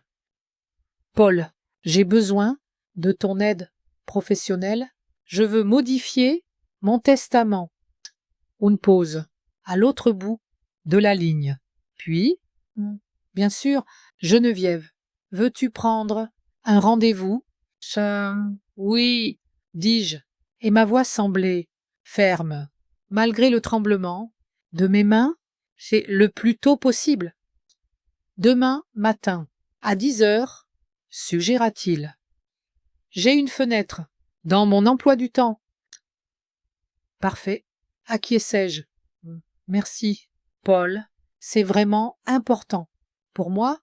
Paul, j'ai besoin de ton aide professionnelle. Je veux modifier mon testament. Une pause à l'autre bout de la ligne. Puis, bien sûr, Geneviève, veux-tu prendre un rendez-vous? Oui, dis-je, et ma voix semblait ferme, malgré le tremblement de mes mains. C'est le plus tôt possible. Demain matin, à 10 heures, suggéra-t-il. J'ai une fenêtre dans mon emploi du temps. Parfait. Acquiesçai-je. Merci, Paul. C'est vraiment important. Pour moi,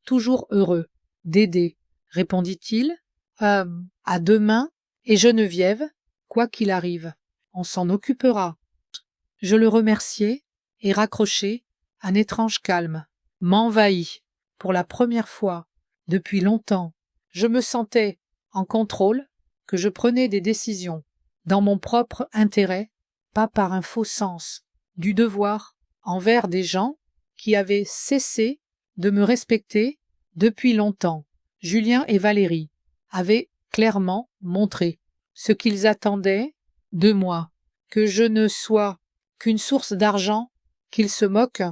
toujours heureux d'aider, répondit-il. À demain, et Geneviève, quoi qu'il arrive, on s'en occupera. Je le remerciai et raccrochai. Un étrange calme m'envahit. Pour la première fois depuis longtemps, je me sentais en contrôle, que je prenais des décisions dans mon propre intérêt, pas par un faux sens du devoir envers des gens qui avaient cessé de me respecter depuis longtemps. Julien et Valérie avaient clairement montré ce qu'ils attendaient de moi, que je ne sois qu'une source d'argent, qu'ils se moquent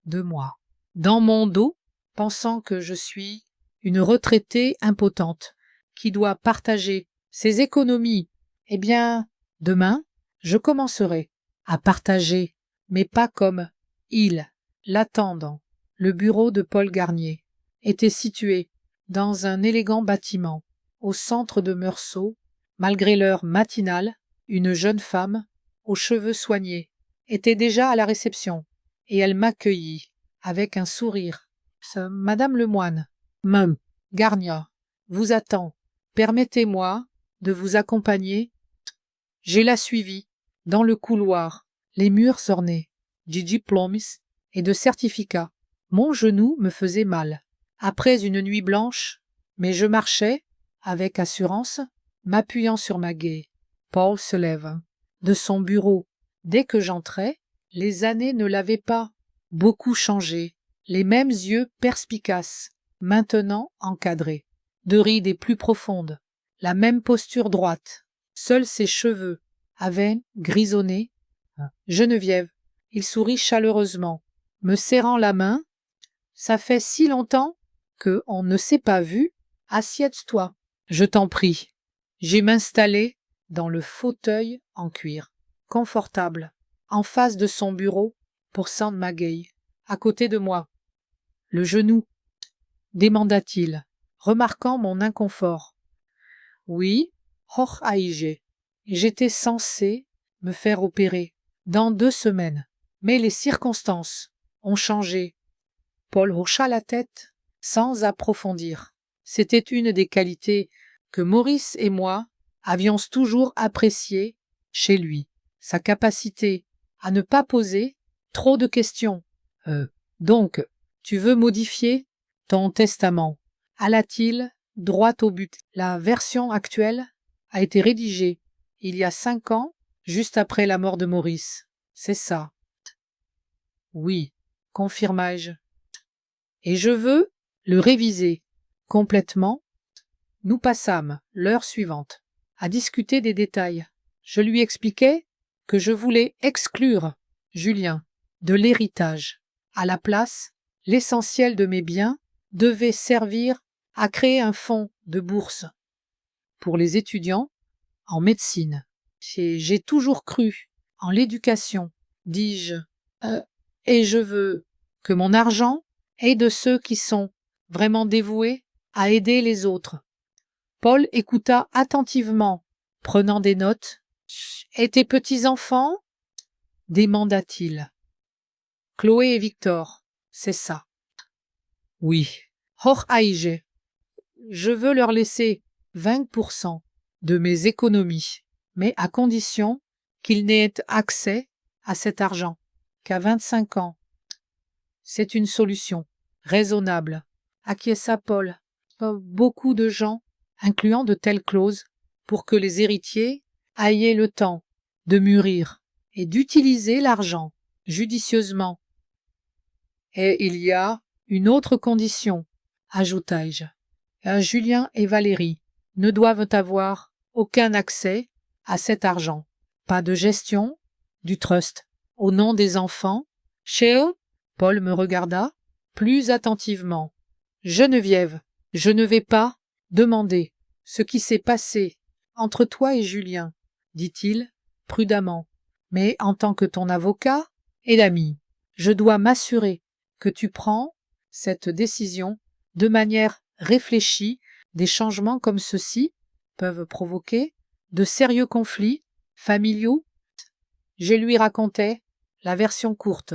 de moi. Dans mon dos, pensant que je suis une retraitée impotente qui doit partager ses économies, eh bien, demain, je commencerai à partager, mais pas comme ils l'attendent. Le bureau de Paul Garnier était situé dans un élégant bâtiment au centre de Meursault. Malgré l'heure matinale, une jeune femme aux cheveux soignés était déjà à la réception et elle m'accueillit avec un sourire. Madame Lemoine, Garnia vous attend. Permettez-moi de vous accompagner. Je la suivis dans le couloir, les murs ornés de diplômes et de certificats. Mon genou me faisait mal. Après une nuit blanche, mais je marchais, avec assurance, m'appuyant sur ma guée. Paul se lève de son bureau. Dès que j'entrais, les années ne l'avaient pas beaucoup changé. Les mêmes yeux perspicaces, maintenant encadrés, de rides plus profondes, la même posture droite. Seuls ses cheveux avaient grisonné. Geneviève, il sourit chaleureusement, me serrant la main. Ça fait si longtemps que on ne s'est pas vu. Assieds-toi, je t'en prie. J'ai m'installé dans le fauteuil en cuir, confortable, en face de son bureau pour Sand Maggie, à côté de moi. Le genou, demanda-t-il, remarquant mon inconfort. Oui, Hoch Aige. J'étais censé me faire opérer dans 2 semaines, mais les circonstances ont changé. Paul hocha la tête sans approfondir. C'était une des qualités que Maurice et moi avions toujours appréciées chez lui, sa capacité à ne pas poser trop de questions. Donc, tu veux modifier ton testament? Alla-t-il droit au but. La version actuelle a été rédigée il y a 5 ans, juste après la mort de Maurice. C'est ça. Oui, confirmai-je. Et je veux le réviser complètement. Nous passâmes l'heure suivante à discuter des détails. Je lui expliquai que je voulais exclure Julien de l'héritage. À la place, l'essentiel de mes biens devait servir à créer un fonds de bourse pour les étudiants en médecine. J'ai toujours cru en l'éducation, dis-je, et je veux que mon argent aide de ceux qui sont vraiment dévoués à aider les autres. Paul écouta attentivement, prenant des notes. Et tes petits-enfants? Demanda-t-il. Chloé et Victor, c'est ça. Oui. Hoch Aige. Je veux leur laisser 20% de mes économies, mais à condition qu'ils n'aient accès à cet argent qu'à 25 ans. C'est une solution raisonnable, acquiesça Paul. Beaucoup de gens incluant de telles clauses pour que les héritiers aient le temps de mûrir et d'utiliser l'argent judicieusement. Et il y a une autre condition, ajoutai-je. Julien et Valérie ne doivent avoir aucun accès à cet argent. Pas de gestion du trust au nom des enfants. Chez eux, Paul me regarda plus attentivement. Geneviève, je ne vais pas demander ce qui s'est passé entre toi et Julien, dit-il prudemment, mais en tant que ton avocat et l'ami, je dois m'assurer que tu prends cette décision de manière réfléchie. Des changements comme ceux-ci peuvent provoquer de sérieux conflits familiaux. Je lui racontais la version courte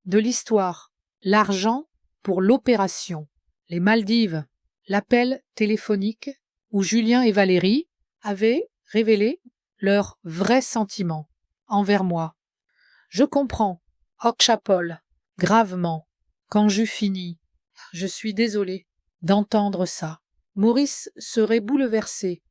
de l'histoire, l'argent pour l'opération, les Maldives, l'appel téléphonique où Julien et Valérie avaient révélé leurs vrais sentiments envers moi. Je comprends, hocha Paul, gravement, quand j'eus fini. Je suis désolé d'entendre ça. Maurice serait bouleversé.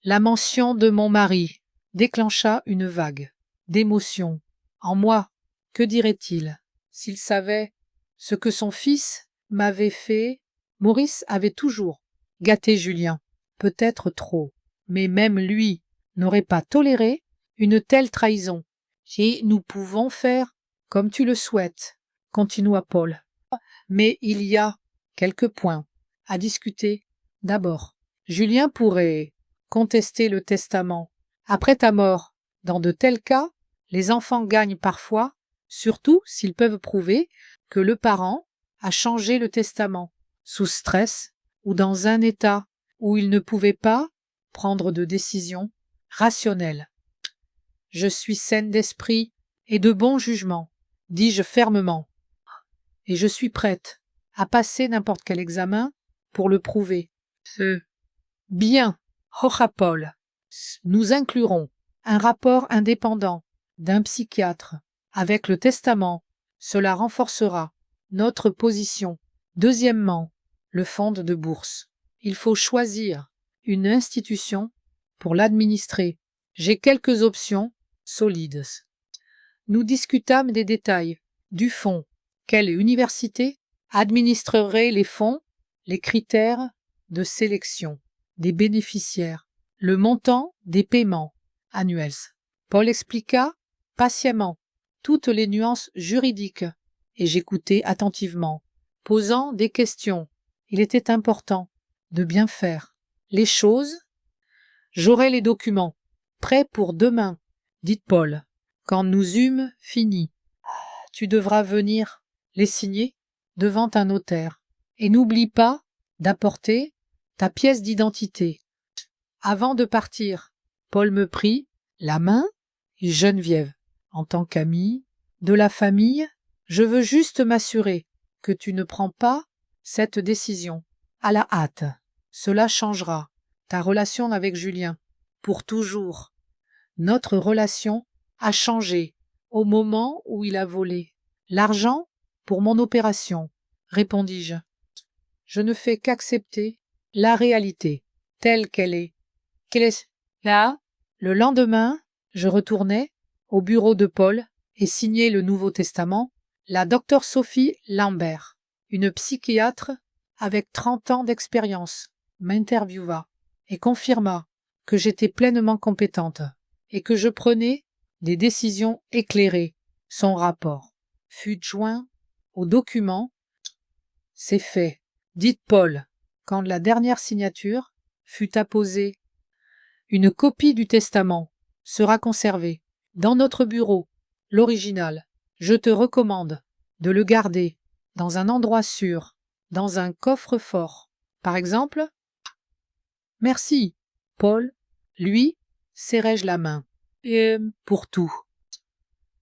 La mention de mon mari déclencha une vague d'émotion en moi. Que dirait-il s'il savait ce que son fils m'avait fait? Maurice avait toujours gâté Julien, peut-être trop, mais même lui n'aurait pas toléré une telle trahison. Et nous pouvons faire comme tu le souhaites, continua Paul. Mais il y a quelques points à discuter. D'abord, Julien pourrait contester le testament. Après ta mort, dans de tels cas, les enfants gagnent parfois, surtout s'ils peuvent prouver que le parent a changé le testament, sous stress ou dans un état où il ne pouvait pas prendre de décision rationnelle. Je suis saine d'esprit et de bon jugement, dis-je fermement, et je suis prête à passer n'importe quel examen pour le prouver. Bien, Hocha Paul. Nous inclurons un rapport indépendant d'un psychiatre avec le testament. Cela renforcera notre position. Deuxièmement, le fonds de bourse. Il faut choisir une institution pour l'administrer. J'ai quelques options solides. Nous discutâmes des détails du fonds. Quelle université administrerait les fonds, les critères de sélection des bénéficiaires, le montant des paiements annuels. Paul expliqua patiemment toutes les nuances juridiques et j'écoutais attentivement, posant des questions. Il était important de bien faire les choses. J'aurai les documents prêts pour demain, dit Paul, quand nous eûmes fini. Tu devras venir les signer devant un notaire. Et n'oublie pas d'apporter ta pièce d'identité. Avant de partir, Paul me prit la main et Geneviève, en tant qu'amie de la famille, je veux juste m'assurer que tu ne prends pas cette décision à la hâte. Cela changera ta relation avec Julien pour toujours. Notre relation a changé au moment où il a volé l'argent pour mon opération, répondis-je. Je ne fais qu'accepter la réalité telle qu'elle est. Là, le lendemain, je retournai au bureau de Paul et signai le Nouveau Testament. La docteure Sophie Lambert, une psychiatre avec 30 ans d'expérience, m'interviewa et confirma que j'étais pleinement compétente et que je prenais des décisions éclairées. Son rapport fut joint au document. C'est fait, dit Paul, quand la dernière signature fut apposée. Une copie du testament sera conservée dans notre bureau, l'original. Je te recommande de le garder dans un endroit sûr, dans un coffre-fort. Par exemple, merci, Paul, lui, serrai-je la main. Et pour tout.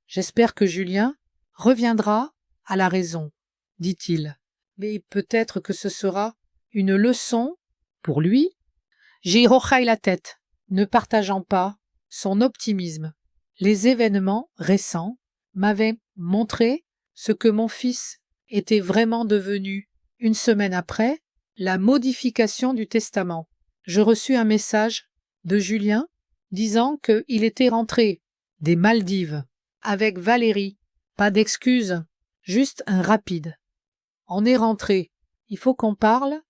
J'espère que Julien reviendra à la raison, dit-il. Mais peut-être que ce sera une leçon pour lui. J'y hochaille la tête, ne partageant pas son optimisme. Les événements récents m'avaient montré ce que mon fils était vraiment devenu. Une semaine après, la modification du testament. Je reçus un message de Julien disant qu'il était rentré des Maldives avec Valérie. Pas d'excuses, juste un rapide. On est rentré. Il faut qu'on parle.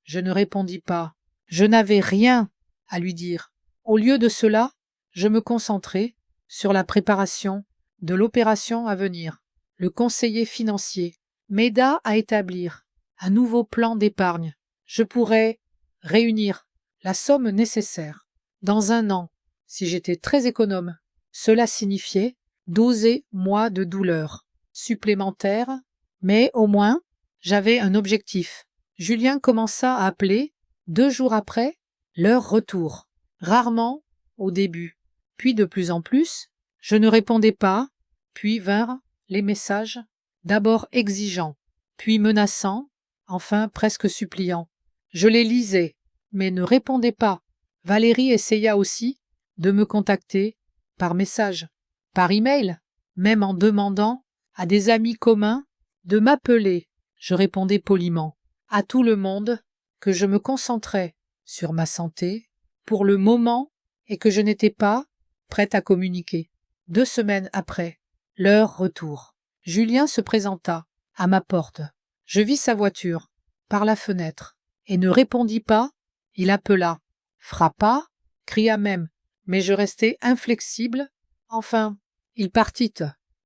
Je ne répondis pas. Je n'avais rien à lui dire. Au lieu de cela, je me concentrai sur la préparation de l'opération à venir. Le conseiller financier m'aida à établir un nouveau plan d'épargne. Je pourrais réunir la somme nécessaire. Dans 1 an, si j'étais très économe, cela signifiait 12 mois de douleur supplémentaires, mais au moins, j'avais un objectif. Julien commença à appeler 2 jours après leur retour, rarement au début, puis de plus en plus, je ne répondais pas, puis vinrent les messages, d'abord exigeants, puis menaçants, enfin presque suppliants. Je les lisais, mais ne répondais pas. Valérie essaya aussi de me contacter par message, par email, même en demandant à des amis communs de m'appeler. Je répondais poliment à tout le monde que je me concentrais sur ma santé pour le moment et que je n'étais pas prête à communiquer. 2 semaines après leur retour, Julien se présenta à ma porte. Je vis sa voiture par la fenêtre et ne répondis pas. Il appela, frappa, cria même, mais je restai inflexible. Enfin, il partit,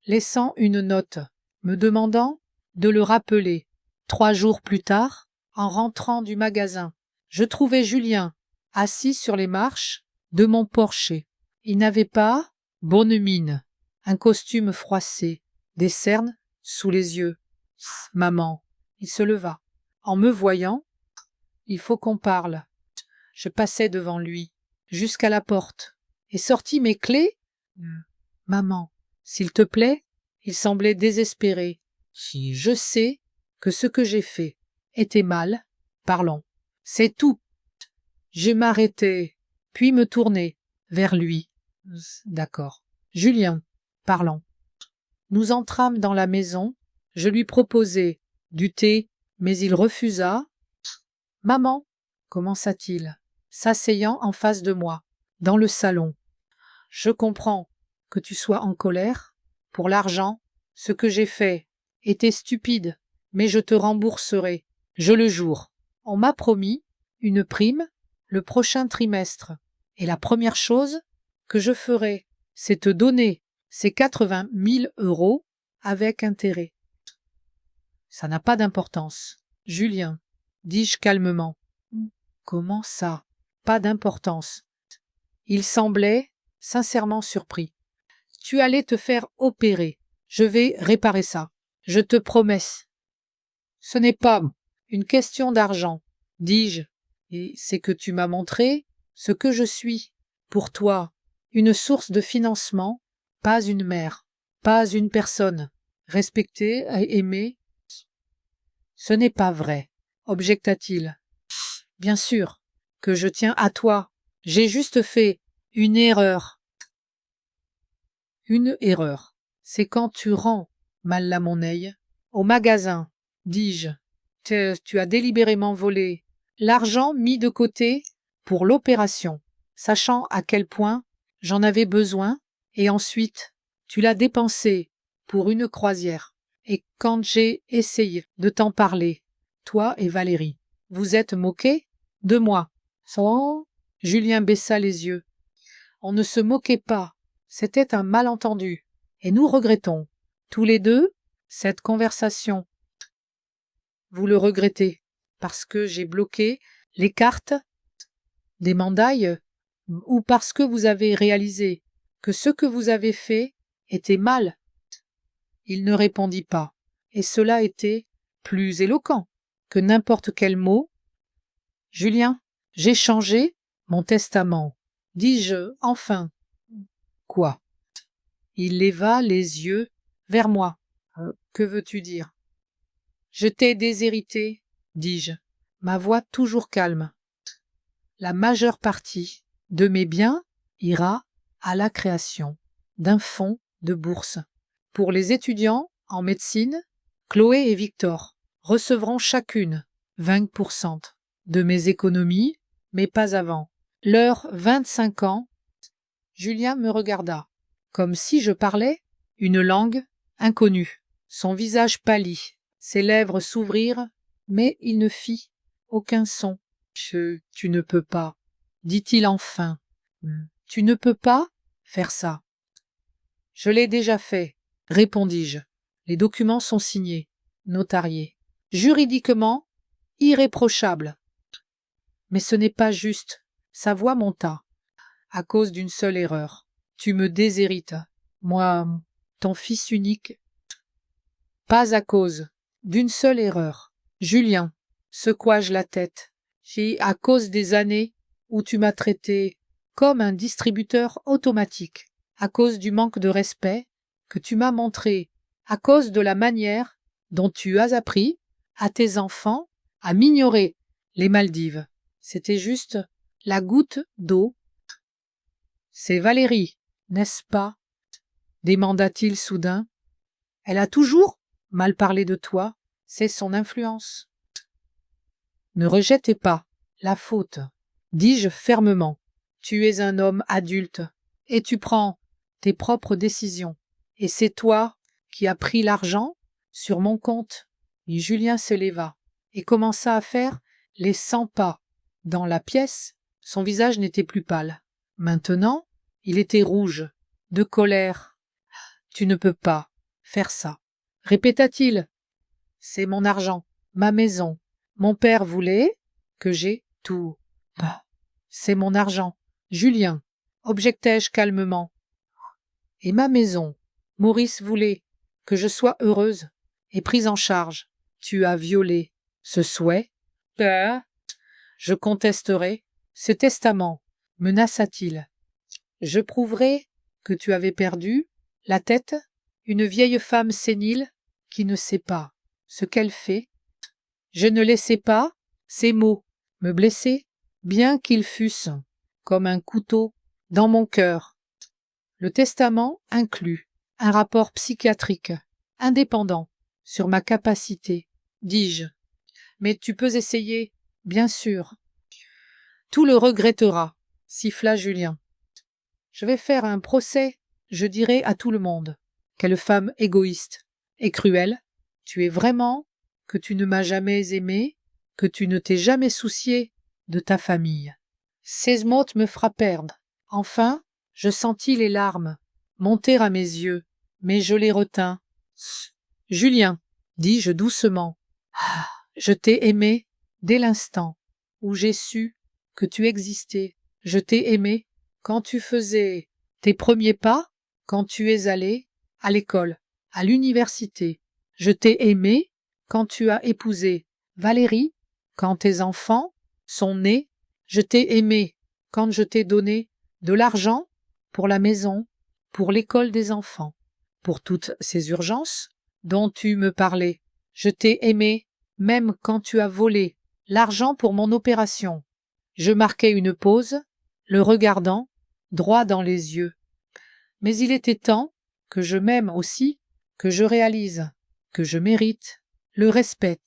laissant une note, me demandant de le rappeler. 3 jours plus tard, en rentrant du magasin, je trouvai Julien assis sur les marches de mon porcher. Il n'avait pas bonne mine, un costume froissé, des cernes sous les yeux. « Maman !» Il se leva. En me voyant, « Il faut qu'on parle. » Je passai devant lui, jusqu'à la porte, et sortis mes clés. « Maman, s'il te plaît ?» Il semblait désespéré. « Je sais que ce que j'ai fait était mal, Parlons. C'est tout. Je m'arrêtai, puis me tournai vers lui. D'accord. Julien. Parlons. Nous entrâmes dans la maison. Je lui proposai du thé, mais il refusa. Maman, commença-t-il, s'asseyant en face de moi, dans le salon. Je comprends que tu sois en colère. Pour l'argent, ce que j'ai fait était stupide, mais je te rembourserai, je le jure. On m'a promis une prime le prochain trimestre, et la première chose que je ferai, c'est te donner ces 80 000 € avec intérêt. Ça n'a pas d'importance. Julien, dis-je calmement. Comment ça? Pas d'importance. Il semblait sincèrement surpris. Tu allais te faire opérer. Je vais réparer ça. Je te promets. Ce n'est pas une question d'argent, dis-je, et c'est que tu m'as montré ce que je suis. Pour toi, une source de financement, pas une mère, pas une personne, respectée et aimée. Ce n'est pas vrai, objecta-t-il. Bien sûr que je tiens à toi. J'ai juste fait une erreur. Une erreur. C'est quand tu rends mal la monnaie. Au magasin, dis-je, tu as délibérément volé l'argent mis de côté pour l'opération, sachant à quel point j'en avais besoin, et ensuite tu l'as dépensé pour une croisière. Et quand j'ai essayé de t'en parler, toi et Valérie, vous êtes moqués de moi. Oh, Julien baissa les yeux. On ne se moquait pas, c'était un malentendu, et nous regrettons, tous les deux, cette conversation. Vous le regrettez, parce que j'ai bloqué les cartes des mandailles, ou parce que vous avez réalisé que ce que vous avez fait était mal. Il ne répondit pas, et cela était plus éloquent que n'importe quel mot. Julien, j'ai changé mon testament, dis-je enfin. Quoi? Il leva les yeux vers moi. Que veux-tu dire? Je t'ai déshérité, dis-je, ma voix toujours calme. La majeure partie de mes biens ira à la création d'un fonds de bourse. Pour les étudiants en médecine, Chloé et Victor recevront chacune 20% de mes économies, mais pas avant leurs 25 ans. Julien me regarda, comme si je parlais une langue inconnue. Son visage pâlit, ses lèvres s'ouvrirent, mais il ne fit aucun son. Tu ne peux pas, dit-il enfin. Tu ne peux pas faire ça. Je l'ai déjà fait, répondis-je. Les documents sont signés, notariés, juridiquement irréprochables. Mais ce n'est pas juste. Sa voix monta. À cause d'une seule erreur. Tu me déshérites. Moi, ton fils unique. Pas à cause d'une seule erreur. Julien, secoua-je la tête. C'est à cause des années où tu m'as traité comme un distributeur automatique, à cause du manque de respect que tu m'as montré, à cause de la manière dont tu as appris à tes enfants à m'ignorer les Maldives. C'était juste la goutte d'eau. C'est Valérie, n'est-ce pas? Demanda-t-il soudain. Elle a toujours mal parlé de toi, c'est son influence. Ne rejetez pas la faute, dis-je fermement. Tu es un homme adulte, et tu prends tes propres décisions. Et c'est toi qui as pris l'argent sur mon compte. Et Julien se leva et commença à faire les 100 pas. Dans la pièce, son visage n'était plus pâle. Maintenant, il était rouge, de colère. Tu ne peux pas faire ça, répéta-t-il. C'est mon argent, ma maison. Mon père voulait que j'ai tout. Bah, c'est mon argent. Julien, objectai-je calmement. Et ma maison. Maurice voulait que je sois heureuse et prise en charge. Tu as violé ce souhait. Je contesterai. Ce testament, menaça-t-il. Je prouverai que tu avais perdu la tête, une vieille femme sénile qui ne sait pas ce qu'elle fait. Je ne laissais pas Ces mots me blessaient, bien qu'ils fussent comme un couteau dans mon cœur. Le testament inclut un rapport psychiatrique indépendant sur ma capacité, dis-je. Mais tu peux essayer, bien sûr. Tout le regrettera, siffla Julien. Je vais faire un procès, je dirai à tout le monde. Quelle femme égoïste et cruelle. Tu es vraiment que tu ne m'as jamais aimé, que tu ne t'es jamais soucié de ta famille. Ces mots me frappèrent. Enfin, je sentis les larmes monter à mes yeux, mais je les retins. Julien, dis-je doucement, je t'ai aimé dès l'instant où j'ai su que tu existais. Je t'ai aimé quand tu faisais tes premiers pas, quand tu es allé à l'école, à l'université. Je t'ai aimé quand tu as épousé Valérie, quand tes enfants sont nés. Je t'ai aimé quand je t'ai donné de l'argent pour la maison, pour l'école des enfants, pour toutes ces urgences dont tu me parlais. Je t'ai aimé même quand tu as volé l'argent pour mon opération. Je marquai une pause, le regardant droit dans les yeux. Mais il était temps que je m'aime aussi, que je réalise, que je mérite le respect,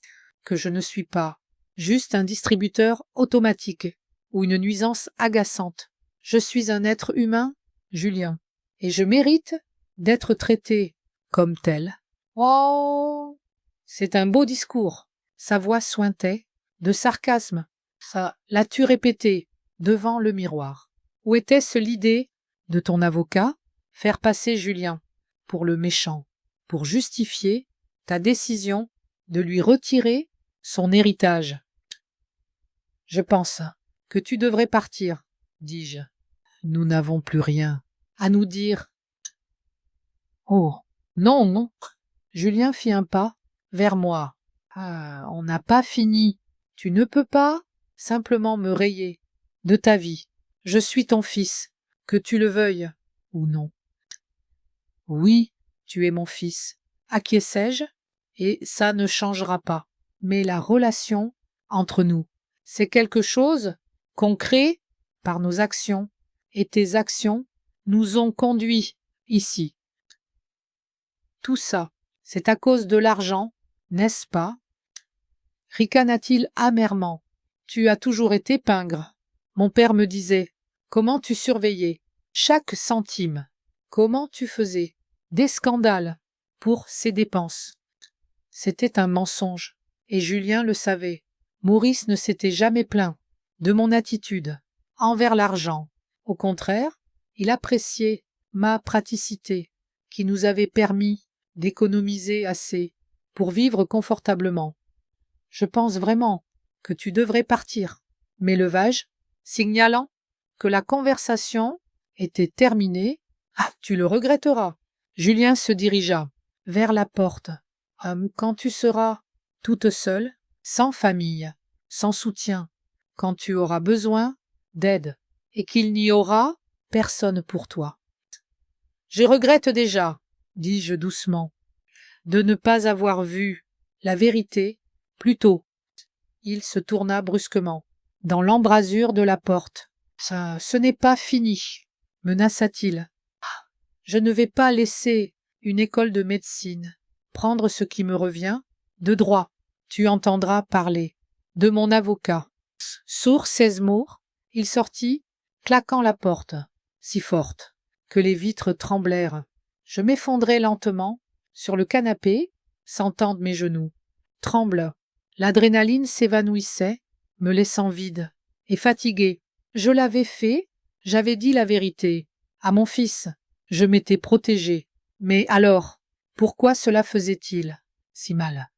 que je ne suis pas juste un distributeur automatique ou une nuisance agaçante. Je suis un être humain, Julien, et je mérite d'être traité comme tel. Oh, c'est un beau discours. Sa voix suintait de sarcasme. Ça l'as-tu répété devant le miroir? Où était-ce l'idée de ton avocat faire passer Julien pour le méchant, pour justifier ta décision de lui retirer son héritage? Je pense que tu devrais partir, dis-je. Nous n'avons plus rien à nous dire. Oh, non, non. Julien fit un pas vers moi. Ah, on n'a pas fini. Tu ne peux pas simplement me rayer de ta vie. Je suis ton fils, que tu le veuilles ou non. Oui, tu es mon fils, acquiesçai-je, et ça ne changera pas. Mais la relation entre nous, c'est quelque chose qu'on crée par nos actions, et tes actions nous ont conduits ici. Tout ça, c'est à cause de l'argent, n'est-ce pas? Ricana-t-il amèrement. Tu as toujours été pingre. Mon père me disait comment tu surveillais chaque centime, comment tu faisais des scandales pour ces dépenses. C'était un mensonge, et Julien le savait. Maurice ne s'était jamais plaint de mon attitude envers l'argent. Au contraire, il appréciait ma praticité, qui nous avait permis d'économiser assez pour vivre confortablement. Je pense vraiment que tu devrais partir. M'élevai-je, signalant que la conversation était terminée. Ah, tu le regretteras. Julien se dirigea vers la porte. Quand tu seras toute seule, sans famille, sans soutien, quand tu auras besoin d'aide et qu'il n'y aura personne pour toi. Je regrette déjà, dis-je doucement, de ne pas avoir vu la vérité plus tôt. Il se tourna brusquement dans l'embrasure de la porte. Ce n'est pas fini, menaça-t-il. Je ne vais pas laisser une école de médecine prendre ce qui me revient de droit. Tu entendras parler de mon avocat. Sourd ces mots, il sortit, claquant la porte, si forte que les vitres tremblèrent. Je m'effondrai lentement sur le canapé, sentant mes genoux. Tremble. L'adrénaline s'évanouissait, me laissant vide et fatigué. Je l'avais fait, j'avais dit la vérité. À mon fils, je m'étais protégé. Mais alors, pourquoi cela faisait-il si mal?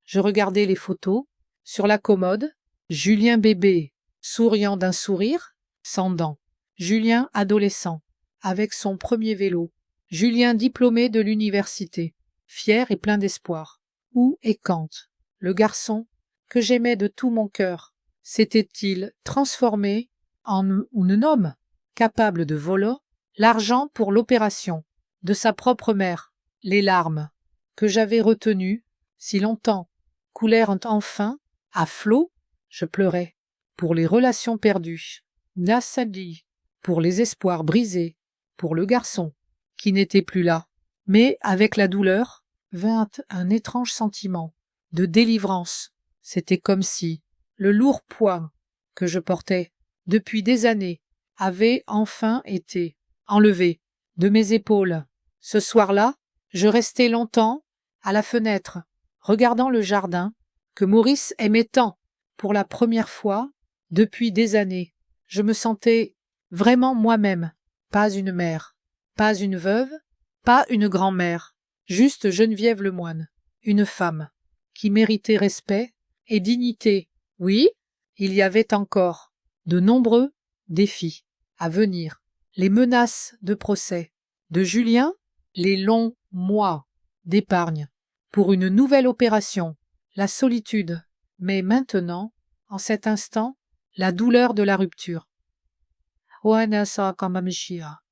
Je regardais les photos sur la commode. Julien bébé, souriant d'un sourire, sans dents. Julien adolescent, avec son premier vélo. Julien diplômé de l'université, fier et plein d'espoir. Où et quand le garçon que j'aimais de tout mon cœur s'était-il transformé en un homme capable de voler l'argent pour l'opération de sa propre mère? Les larmes que j'avais retenues si longtemps coulèrent enfin à flots. Je pleurais pour les relations perdues, Nassali, pour les espoirs brisés, pour le garçon qui n'était plus là. Mais avec la douleur vint un étrange sentiment de délivrance. C'était comme si le lourd poids que je portais depuis des années avait enfin été enlevé de mes épaules. Ce soir-là, je restai longtemps à la fenêtre, regardant le jardin que Maurice aimait tant. Pour la première fois depuis des années, je me sentais vraiment moi-même, pas une mère, pas une veuve, pas une grand-mère, juste Geneviève Lemoine, une femme qui méritait respect et dignité. Oui, il y avait encore de nombreux défis à venir, les menaces de procès de Julien, les longs mois d'épargne pour une nouvelle opération, la solitude, mais maintenant, en cet instant, la douleur de la rupture.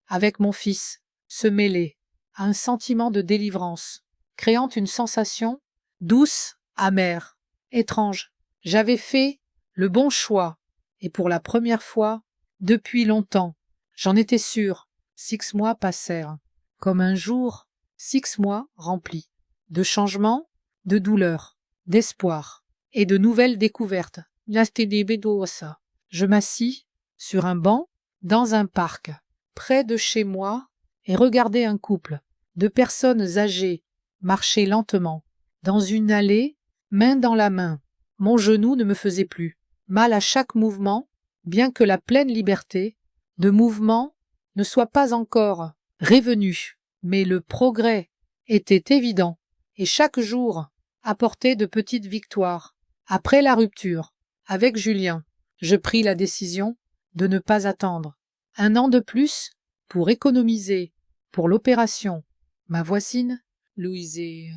Avec mon fils, se mêlait à un sentiment de délivrance, créant une sensation douce, amère, étrange. J'avais fait le bon choix, et pour la première fois, depuis longtemps, j'en étais sûre. 6 mois passèrent, comme un jour, 6 mois remplis de changements, de douleurs, d'espoir et de nouvelles découvertes. Je m'assis sur un banc dans un parc, près de chez moi, et regardai un couple de personnes âgées marcher lentement dans une allée, main dans la main. Mon genou ne me faisait plus mal à chaque mouvement, bien que la pleine liberté de mouvement ne soit pas encore revenue, mais le progrès était évident, et chaque jour apportait de petites victoires. Après la rupture avec Julien, je pris la décision de ne pas attendre 1 an de plus pour économiser pour l'opération. Ma voisine, Louise,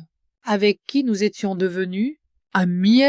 avec qui nous étions devenus amies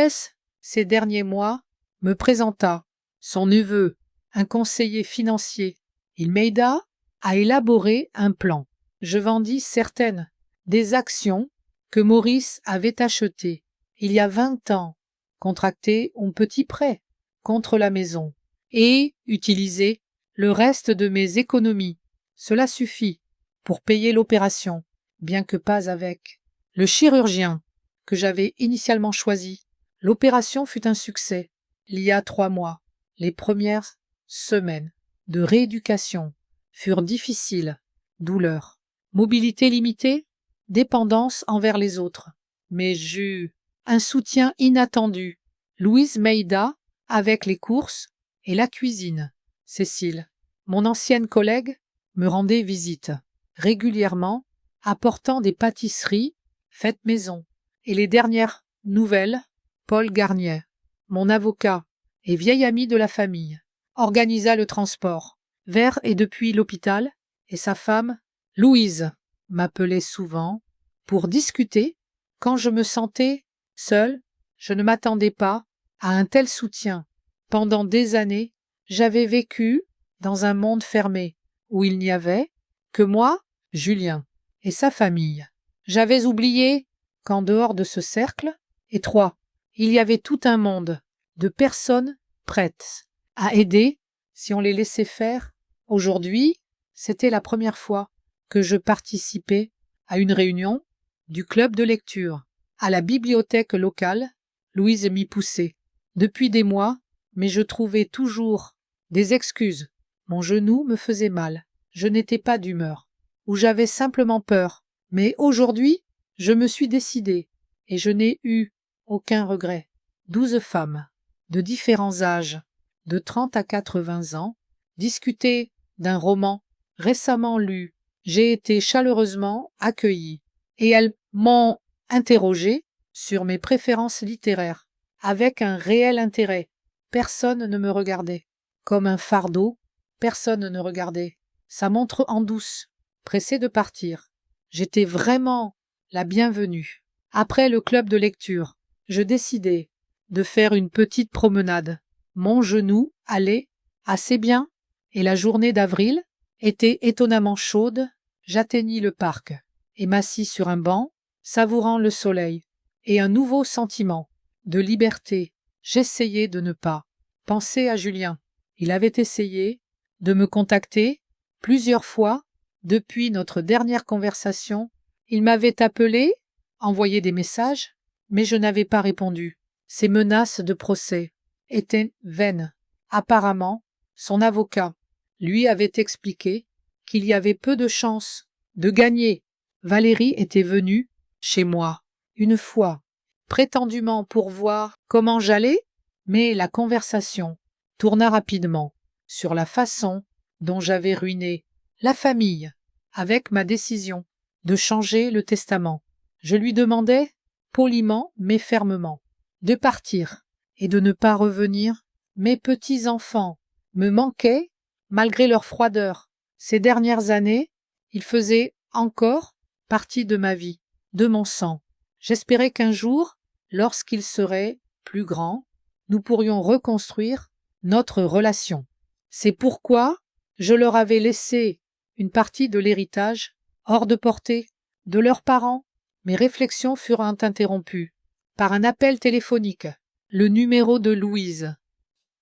ces derniers mois, me présenta son neveu, un conseiller financier. Il m'aida à élaborer un plan. Je vendis certaines des actions que Maurice avait achetées il y a 20 ans, contracté un petit prêt contre la maison et utilisé le reste de mes économies. Cela suffit pour payer l'opération, bien que pas avec le chirurgien que j'avais initialement choisi. L'opération fut un succès. Il y a 3 mois, les premières semaines de rééducation furent difficiles, douleur, mobilité limitée, dépendance envers les autres. Mais j'eus un soutien inattendu. Louise m'aida avec les courses et la cuisine. Cécile, mon ancienne collègue, me rendait visite régulièrement, apportant des pâtisseries faites maison. Et les dernières nouvelles, Paul Garnier, mon avocat et vieil ami de la famille, organisa le transport vers et depuis l'hôpital, et sa femme, Louise, m'appelait souvent pour discuter quand je me sentais seule. Je ne m'attendais pas à un tel soutien. Pendant des années, j'avais vécu dans un monde fermé où il n'y avait que moi, Julien, et sa famille. J'avais oublié qu'en dehors de ce cercle étroit, il y avait tout un monde de personnes prêtes à aider si on les laissait faire. Aujourd'hui, c'était la première fois que je participais à une réunion du club de lecture. À la bibliothèque locale, Louise m'y poussait depuis des mois, mais je trouvais toujours des excuses. Mon genou me faisait mal, je n'étais pas d'humeur, ou j'avais simplement peur. Mais aujourd'hui, je me suis décidée, et je n'ai eu aucun regret. 12 femmes, de différents âges, de 30 à 80 ans, discutaient d'un roman récemment lu. J'ai été chaleureusement accueillie, et elles m'ont interrogée sur mes préférences littéraires, avec un réel intérêt. Personne ne me regardait. Comme un fardeau, personne ne regardait. Sa montre en douce, pressée de partir. J'étais vraiment la bienvenue. Après le club de lecture, je décidai de faire une petite promenade. Mon genou allait assez bien, et la journée d'avril était étonnamment chaude. J'atteignis le parc et m'assis sur un banc, savourant le soleil, et un nouveau sentiment de liberté J'essayais de ne pas penser à Julien. Il avait essayé de me contacter plusieurs fois depuis notre dernière conversation. Il m'avait appelé, envoyé des messages, mais je n'avais pas répondu. Ses menaces de procès étaient vaines. Apparemment, son avocat lui avait expliqué qu'il y avait peu de chances de gagner. Valérie était venue chez moi une fois, prétendument pour voir comment j'allais, mais la conversation tourna rapidement sur la façon dont j'avais ruiné la famille avec ma décision de changer le testament. Je lui demandais, poliment mais fermement, de partir et de ne pas revenir. Mes petits-enfants me manquaient malgré leur froideur. Ces dernières années, ils faisaient encore partie de ma vie, de mon sang. J'espérais qu'un jour, lorsqu'ils seraient plus grands, nous pourrions reconstruire notre relation. C'est pourquoi je leur avais laissé une partie de l'héritage hors de portée de leurs parents. Mes réflexions furent interrompues par un appel téléphonique, le numéro de Louise.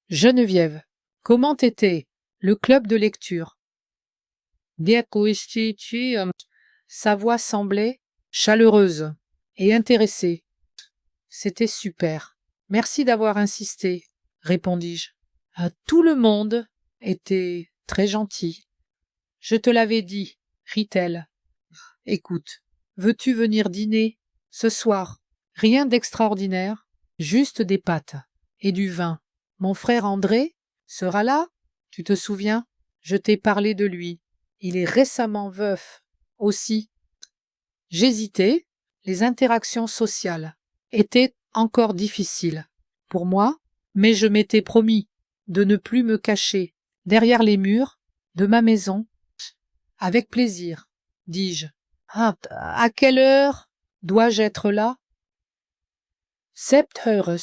Geneviève, comment était le club de lecture? Bien constitué, sa voix semblait chaleureuse et intéressée. C'était super. Merci d'avoir insisté, répondis-je. Tout le monde était très gentil. Je te l'avais dit, rit-elle. Écoute, veux-tu venir dîner ce soir? Rien d'extraordinaire, juste des pâtes et du vin. Mon frère André sera là, tu te souviens? Je t'ai parlé de lui. Il est récemment veuf aussi. J'hésitais, les interactions sociales étaient encore difficiles pour moi, mais je m'étais promis de ne plus me cacher derrière les murs de ma maison. Avec plaisir, dis-je. À quelle heure dois-je être là? 7 heures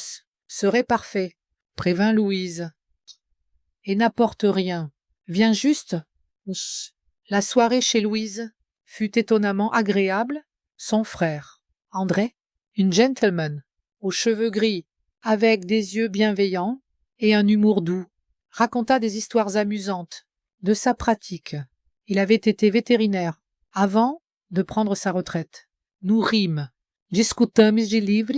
serait parfait, prévint Louise. Et n'apporte rien. Viens juste. La soirée chez Louise fut étonnamment agréable. Son frère, André, une gentleman, aux cheveux gris, avec des yeux bienveillants et un humour doux, raconta des histoires amusantes de sa pratique. Il avait été vétérinaire avant de prendre sa retraite. Nous rîmes, discutamos de livres,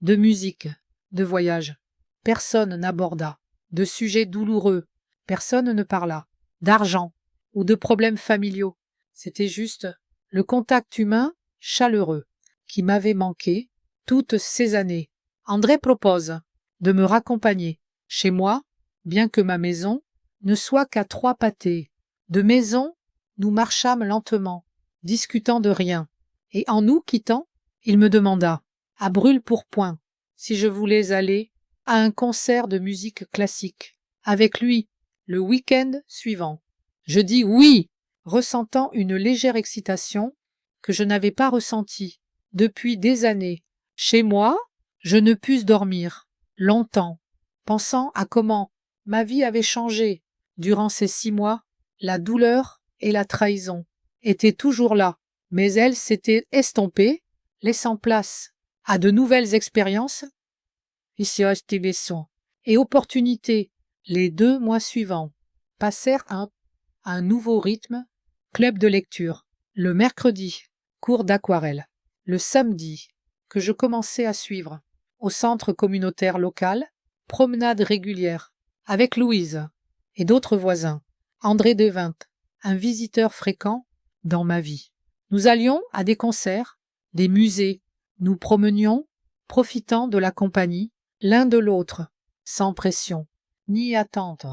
de musique, de voyage. Personne n'aborda de sujets douloureux, personne ne parla d'argent ou de problèmes familiaux. C'était juste le contact humain chaleureux qui m'avait manqué toutes ces années. André propose de me raccompagner chez moi, bien que ma maison ne soit qu'à 3 pâtés. De maison, nous marchâmes lentement, discutant de rien, et en nous quittant, il me demanda, à brûle-pourpoint, si je voulais aller à un concert de musique classique avec lui le week-end suivant. Je dis oui, ressentant une légère excitation que je n'avais pas ressentie depuis des années. Chez moi, je ne pus dormir longtemps, pensant à comment ma vie avait changé durant ces 6 mois. La douleur et la trahison étaient toujours là, mais elles s'étaient estompées, laissant place à de nouvelles expériences et opportunités. Les 2 mois suivants passèrent à un nouveau rythme, club de lecture. Le mercredi, cours d'aquarelle. Le samedi, que je commençais à suivre, au centre communautaire local, promenade régulière, avec Louise et d'autres voisins. André devint un visiteur fréquent dans ma vie. Nous allions à des concerts, des musées, nous promenions, profitant de la compagnie l'un de l'autre, sans pression, ni attente.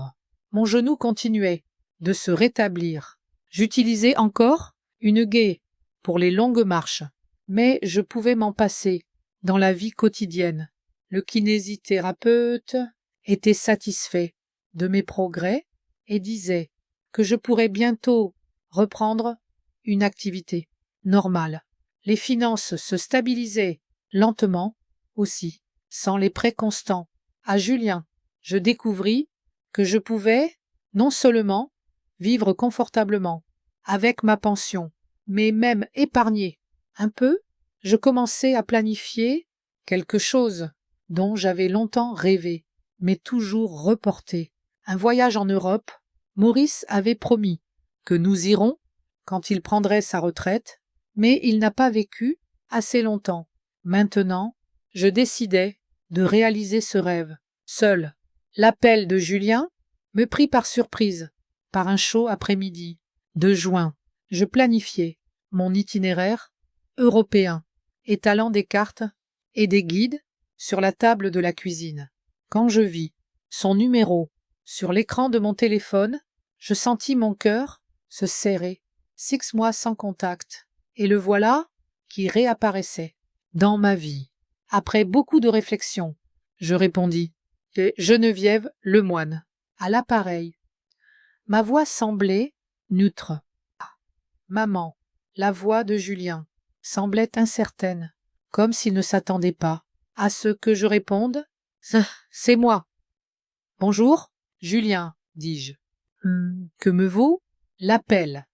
Mon genou continuait de se rétablir. J'utilisais encore une gaie pour les longues marches, mais je pouvais m'en passer dans la vie quotidienne. Le kinésithérapeute était satisfait de mes progrès et disait que je pourrais bientôt reprendre une activité normale. Les finances se stabilisaient lentement aussi, sans les prêts constants. À Julien, je découvris que je pouvais non seulement vivre confortablement avec ma pension, mais même épargner un peu. Je commençais à planifier quelque chose dont j'avais longtemps rêvé, mais toujours reporté. Un voyage en Europe, Maurice avait promis que nous irons quand il prendrait sa retraite, mais il n'a pas vécu assez longtemps. Maintenant, je décidai de réaliser ce rêve, seul. L'appel de Julien me prit par surprise, par un chaud après-midi de juin. Je planifiais mon itinéraire européen, étalant des cartes et des guides sur la table de la cuisine. Quand je vis son numéro sur l'écran de mon téléphone, je sentis mon cœur se serrer. 6 mois sans contact, et le voilà qui réapparaissait dans ma vie. Après beaucoup de réflexions, je répondis « Geneviève Lemoine » à l'appareil. Ma voix semblait neutre. Maman, la voix de Julien, semblait incertaine, comme s'il ne s'attendait pas à ce que je réponde « C'est moi. »« Bonjour, Julien, dis-je. Que me vaut l'appel ?»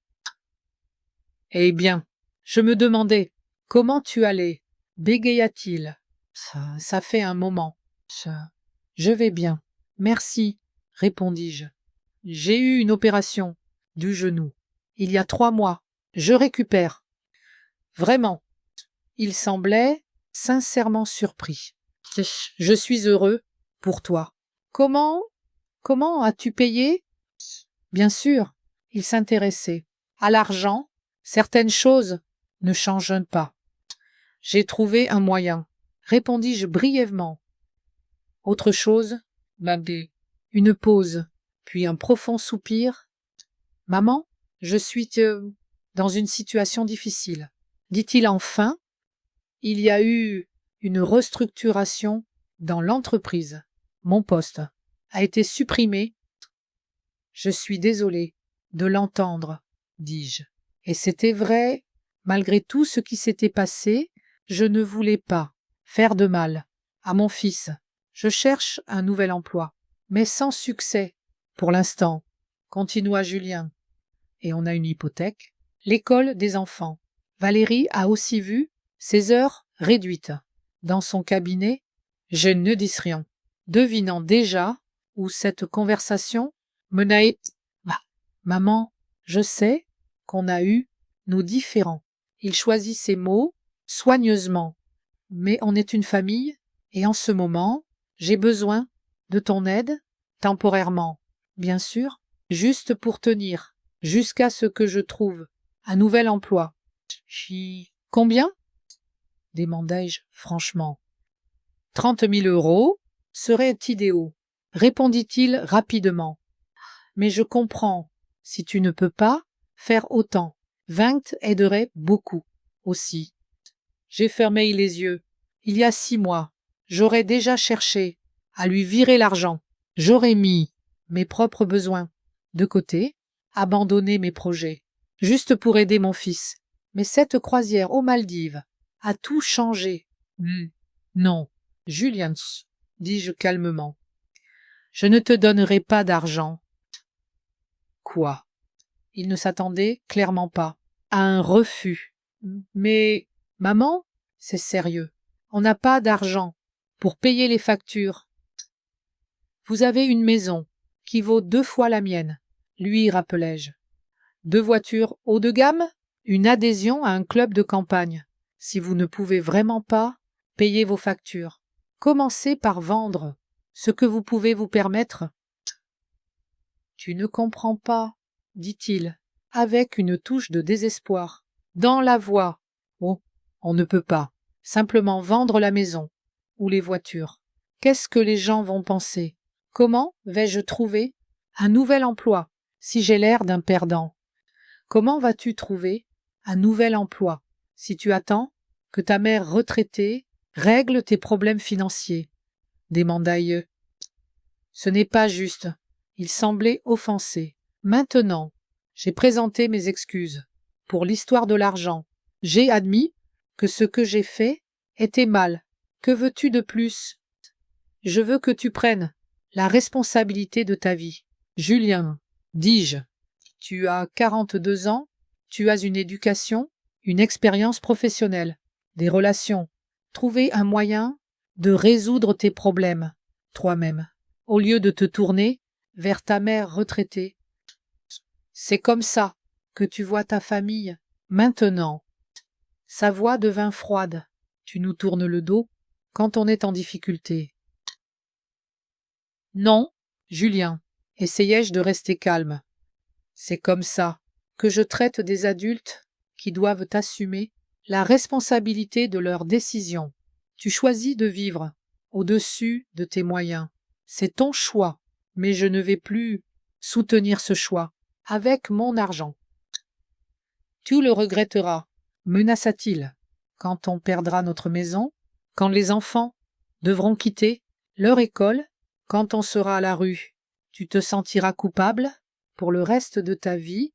Eh bien, je me demandais comment tu allais, bégaya-t-il. Ça fait un moment. Je vais bien. Merci, répondis-je. J'ai eu une opération du genou. Il y a 3 mois. Je récupère. Vraiment. Il semblait sincèrement surpris. Je suis heureux pour toi. Comment as-tu payé? Bien sûr, il s'intéressait. À l'argent, certaines choses ne changent pas. J'ai trouvé un moyen, répondis-je brièvement. Autre chose, Babé. Une pause, puis un profond soupir. Maman, je suis dans une situation difficile, dit-il enfin. Il y a eu une restructuration dans l'entreprise. Mon poste a été supprimé. Je suis désolé de l'entendre, dis-je. Et c'était vrai, malgré tout ce qui s'était passé, je ne voulais pas faire de mal à mon fils. Je cherche un nouvel emploi, mais sans succès pour l'instant, continua Julien. Et on a une hypothèque. L'école des enfants. Valérie a aussi vu ses heures réduites. Dans son cabinet, je ne dis rien, devinant déjà où cette conversation menait. Maman, je sais qu'on a eu nous différents. Il choisit ses mots soigneusement. Mais on est une famille, et en ce moment, j'ai besoin de ton aide, temporairement, bien sûr, juste pour tenir, jusqu'à ce que je trouve un nouvel emploi. Combien? Demandai-je franchement. 30 000 € seraient idéaux, répondit-il rapidement. Mais je comprends, si tu ne peux pas faire autant, 20 aiderait beaucoup aussi. J'ai fermé les yeux. Il y a 6 mois, j'aurais déjà cherché à lui virer l'argent. J'aurais mis mes propres besoins de côté, abandonné mes projets, juste pour aider mon fils. Mais cette croisière aux Maldives a tout changé. Non, Julian, dis-je calmement. Je ne te donnerai pas d'argent. Quoi? Il ne s'attendait clairement pas à un refus. Mais, maman, c'est sérieux. On n'a pas d'argent pour payer les factures. Vous avez une maison qui vaut 2 fois la mienne, lui rappelai-je. 2 voitures haut de gamme, une adhésion à un club de campagne. Si vous ne pouvez vraiment pas payer vos factures, commencez par vendre ce que vous pouvez vous permettre. Tu ne comprends pas, dit-il, avec une touche de désespoir dans la voix. Oh, on ne peut pas simplement vendre la maison ou les voitures. Qu'est-ce que les gens vont penser? Comment vais-je trouver un nouvel emploi si j'ai l'air d'un perdant? Comment vas-tu trouver un nouvel emploi si tu attends que ta mère retraitée règle tes problèmes financiers? Demandai-je. Ce n'est pas juste. Il semblait offensé. Maintenant, j'ai présenté mes excuses pour l'histoire de l'argent. J'ai admis que ce que j'ai fait était mal. Que veux-tu de plus? Je veux que tu prennes la responsabilité de ta vie. Julien, dis-je, tu as 42 ans, tu as une éducation, une expérience professionnelle, des relations. Trouver un moyen de résoudre tes problèmes, toi-même, au lieu de te tourner vers ta mère retraitée. C'est comme ça que tu vois ta famille maintenant. Sa voix devint froide. Tu nous tournes le dos quand on est en difficulté. Non, Julien, essayai-je de rester calme. C'est comme ça que je traite des adultes qui doivent assumer la responsabilité de leurs décisions. Tu choisis de vivre au-dessus de tes moyens. C'est ton choix, mais je ne vais plus soutenir ce choix avec mon argent. Tu le regretteras, menaça-t-il, quand on perdra notre maison, quand les enfants devront quitter leur école, quand on sera à la rue. Tu te sentiras coupable pour le reste de ta vie.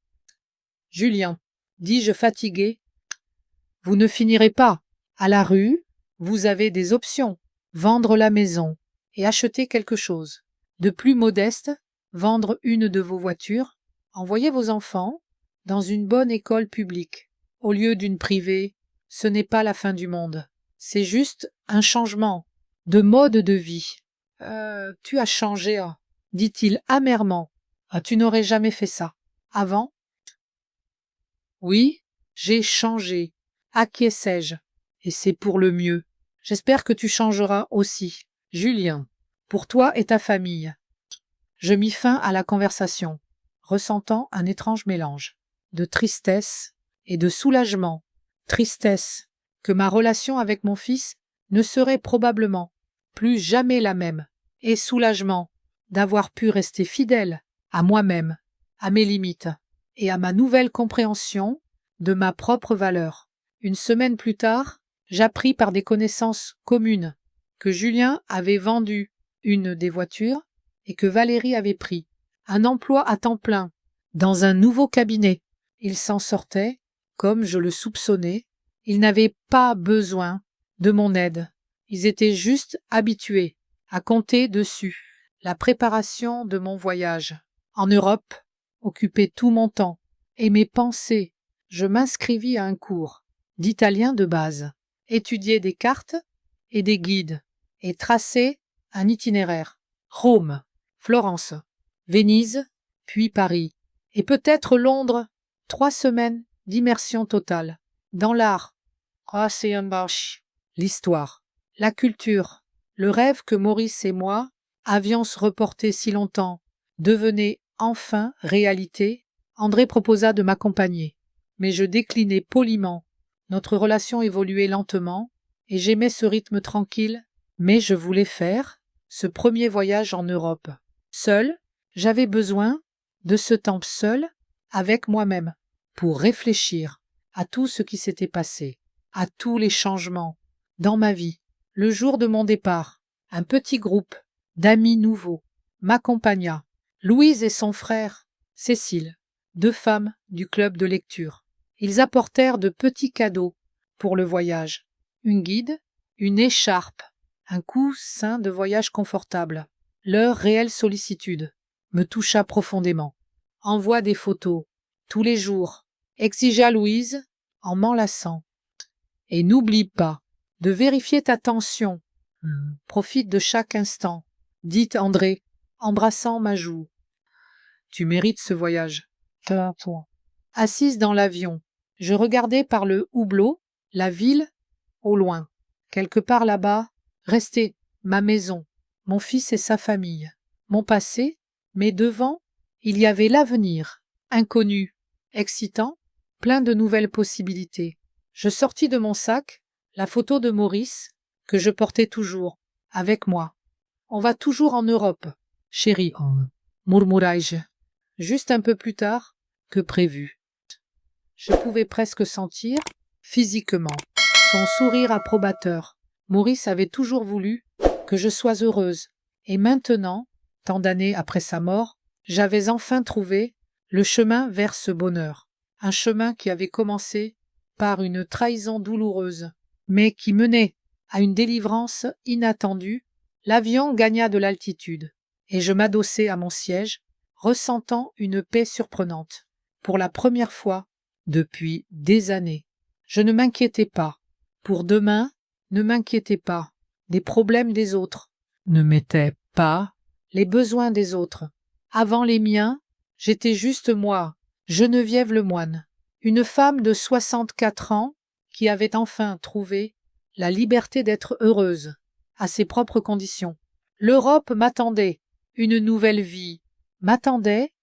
Julien, dis-je fatigué, vous ne finirez pas à la rue, vous avez des options, vendre la maison et acheter quelque chose de plus modeste, vendre une de vos voitures, envoyer vos enfants dans une bonne école publique au lieu d'une privée. Ce n'est pas la fin du monde, c'est juste un changement de mode de vie. Tu as changé, hein, dit-il amèrement. Tu n'aurais jamais fait ça avant? Oui, j'ai changé, acquiesçai-je, et c'est pour le mieux. J'espère que tu changeras aussi, Julien, pour toi et ta famille. Je mis fin à la conversation, ressentant un étrange mélange de tristesse et de soulagement. Tristesse que ma relation avec mon fils ne serait probablement plus jamais la même, et soulagement d'avoir pu rester fidèle à moi-même, à mes limites, et à ma nouvelle compréhension de ma propre valeur. Une semaine plus tard, j'appris par des connaissances communes que Julien avait vendu une des voitures et que Valérie avait pris un emploi à temps plein dans un nouveau cabinet. Il s'en sortait, comme je le soupçonnais. Ils n'avaient pas besoin de mon aide. Ils étaient juste habitués à compter dessus. La préparation de mon voyage en Europe occupait tout mon temps et mes pensées. Je m'inscrivis à un cours d'italien de base, étudiai des cartes et des guides et traçai un itinéraire. Rome, Florence, Venise, puis Paris, et peut-être Londres. 3 semaines d'immersion totale dans l'art, l'histoire, la culture. Le rêve que Maurice et moi avions reporté si longtemps devenait enfin réalité. André proposa de m'accompagner, mais je déclinai poliment. Notre relation évoluait lentement, et j'aimais ce rythme tranquille, mais je voulais faire ce premier voyage en Europe. Seul, j'avais besoin de ce temps seul avec moi-même pour réfléchir à tout ce qui s'était passé, à tous les changements dans ma vie. Le jour de mon départ, un petit groupe d'amis nouveaux m'accompagna. Louise et son frère, Cécile, 2 femmes du club de lecture. Ils apportèrent de petits cadeaux pour le voyage. Une guide, une écharpe, un coussin de voyage confortable. Leur réelle sollicitude me toucha profondément. Envoie des photos, tous les jours, exigea Louise en m'enlaçant. Et n'oublie pas de vérifier ta tension. Profite de chaque instant, dit André, embrassant ma joue. Tu mérites ce voyage. Toi. Assise dans l'avion, je regardais par le hublot la ville au loin. Quelque part là-bas, restait ma maison, mon fils et sa famille, mon passé, mais devant, il y avait l'avenir, inconnu, excitant, plein de nouvelles possibilités. Je sortis de mon sac la photo de Maurice, que je portais toujours, avec moi. On va toujours en Europe, chérie, murmurai-je, juste un peu plus tard que prévu. Je pouvais presque sentir, physiquement, son sourire approbateur. Maurice avait toujours voulu que je sois heureuse, et maintenant, tant d'années après sa mort, j'avais enfin trouvé le chemin vers ce bonheur. Un chemin qui avait commencé par une trahison douloureuse, mais qui menait à une délivrance inattendue. L'avion gagna de l'altitude, et je m'adossai à mon siège, ressentant une paix surprenante. Pour la première fois depuis des années, je ne m'inquiétais pas. Pour demain, ne m'inquiétais pas. des problèmes des autres, ne mettait pas les besoins des autres. Avant les miens, j'étais juste moi, Geneviève Lemoine, une femme de 64 ans qui avait enfin trouvé la liberté d'être heureuse, à ses propres conditions. L'Europe m'attendait, une nouvelle vie m'attendait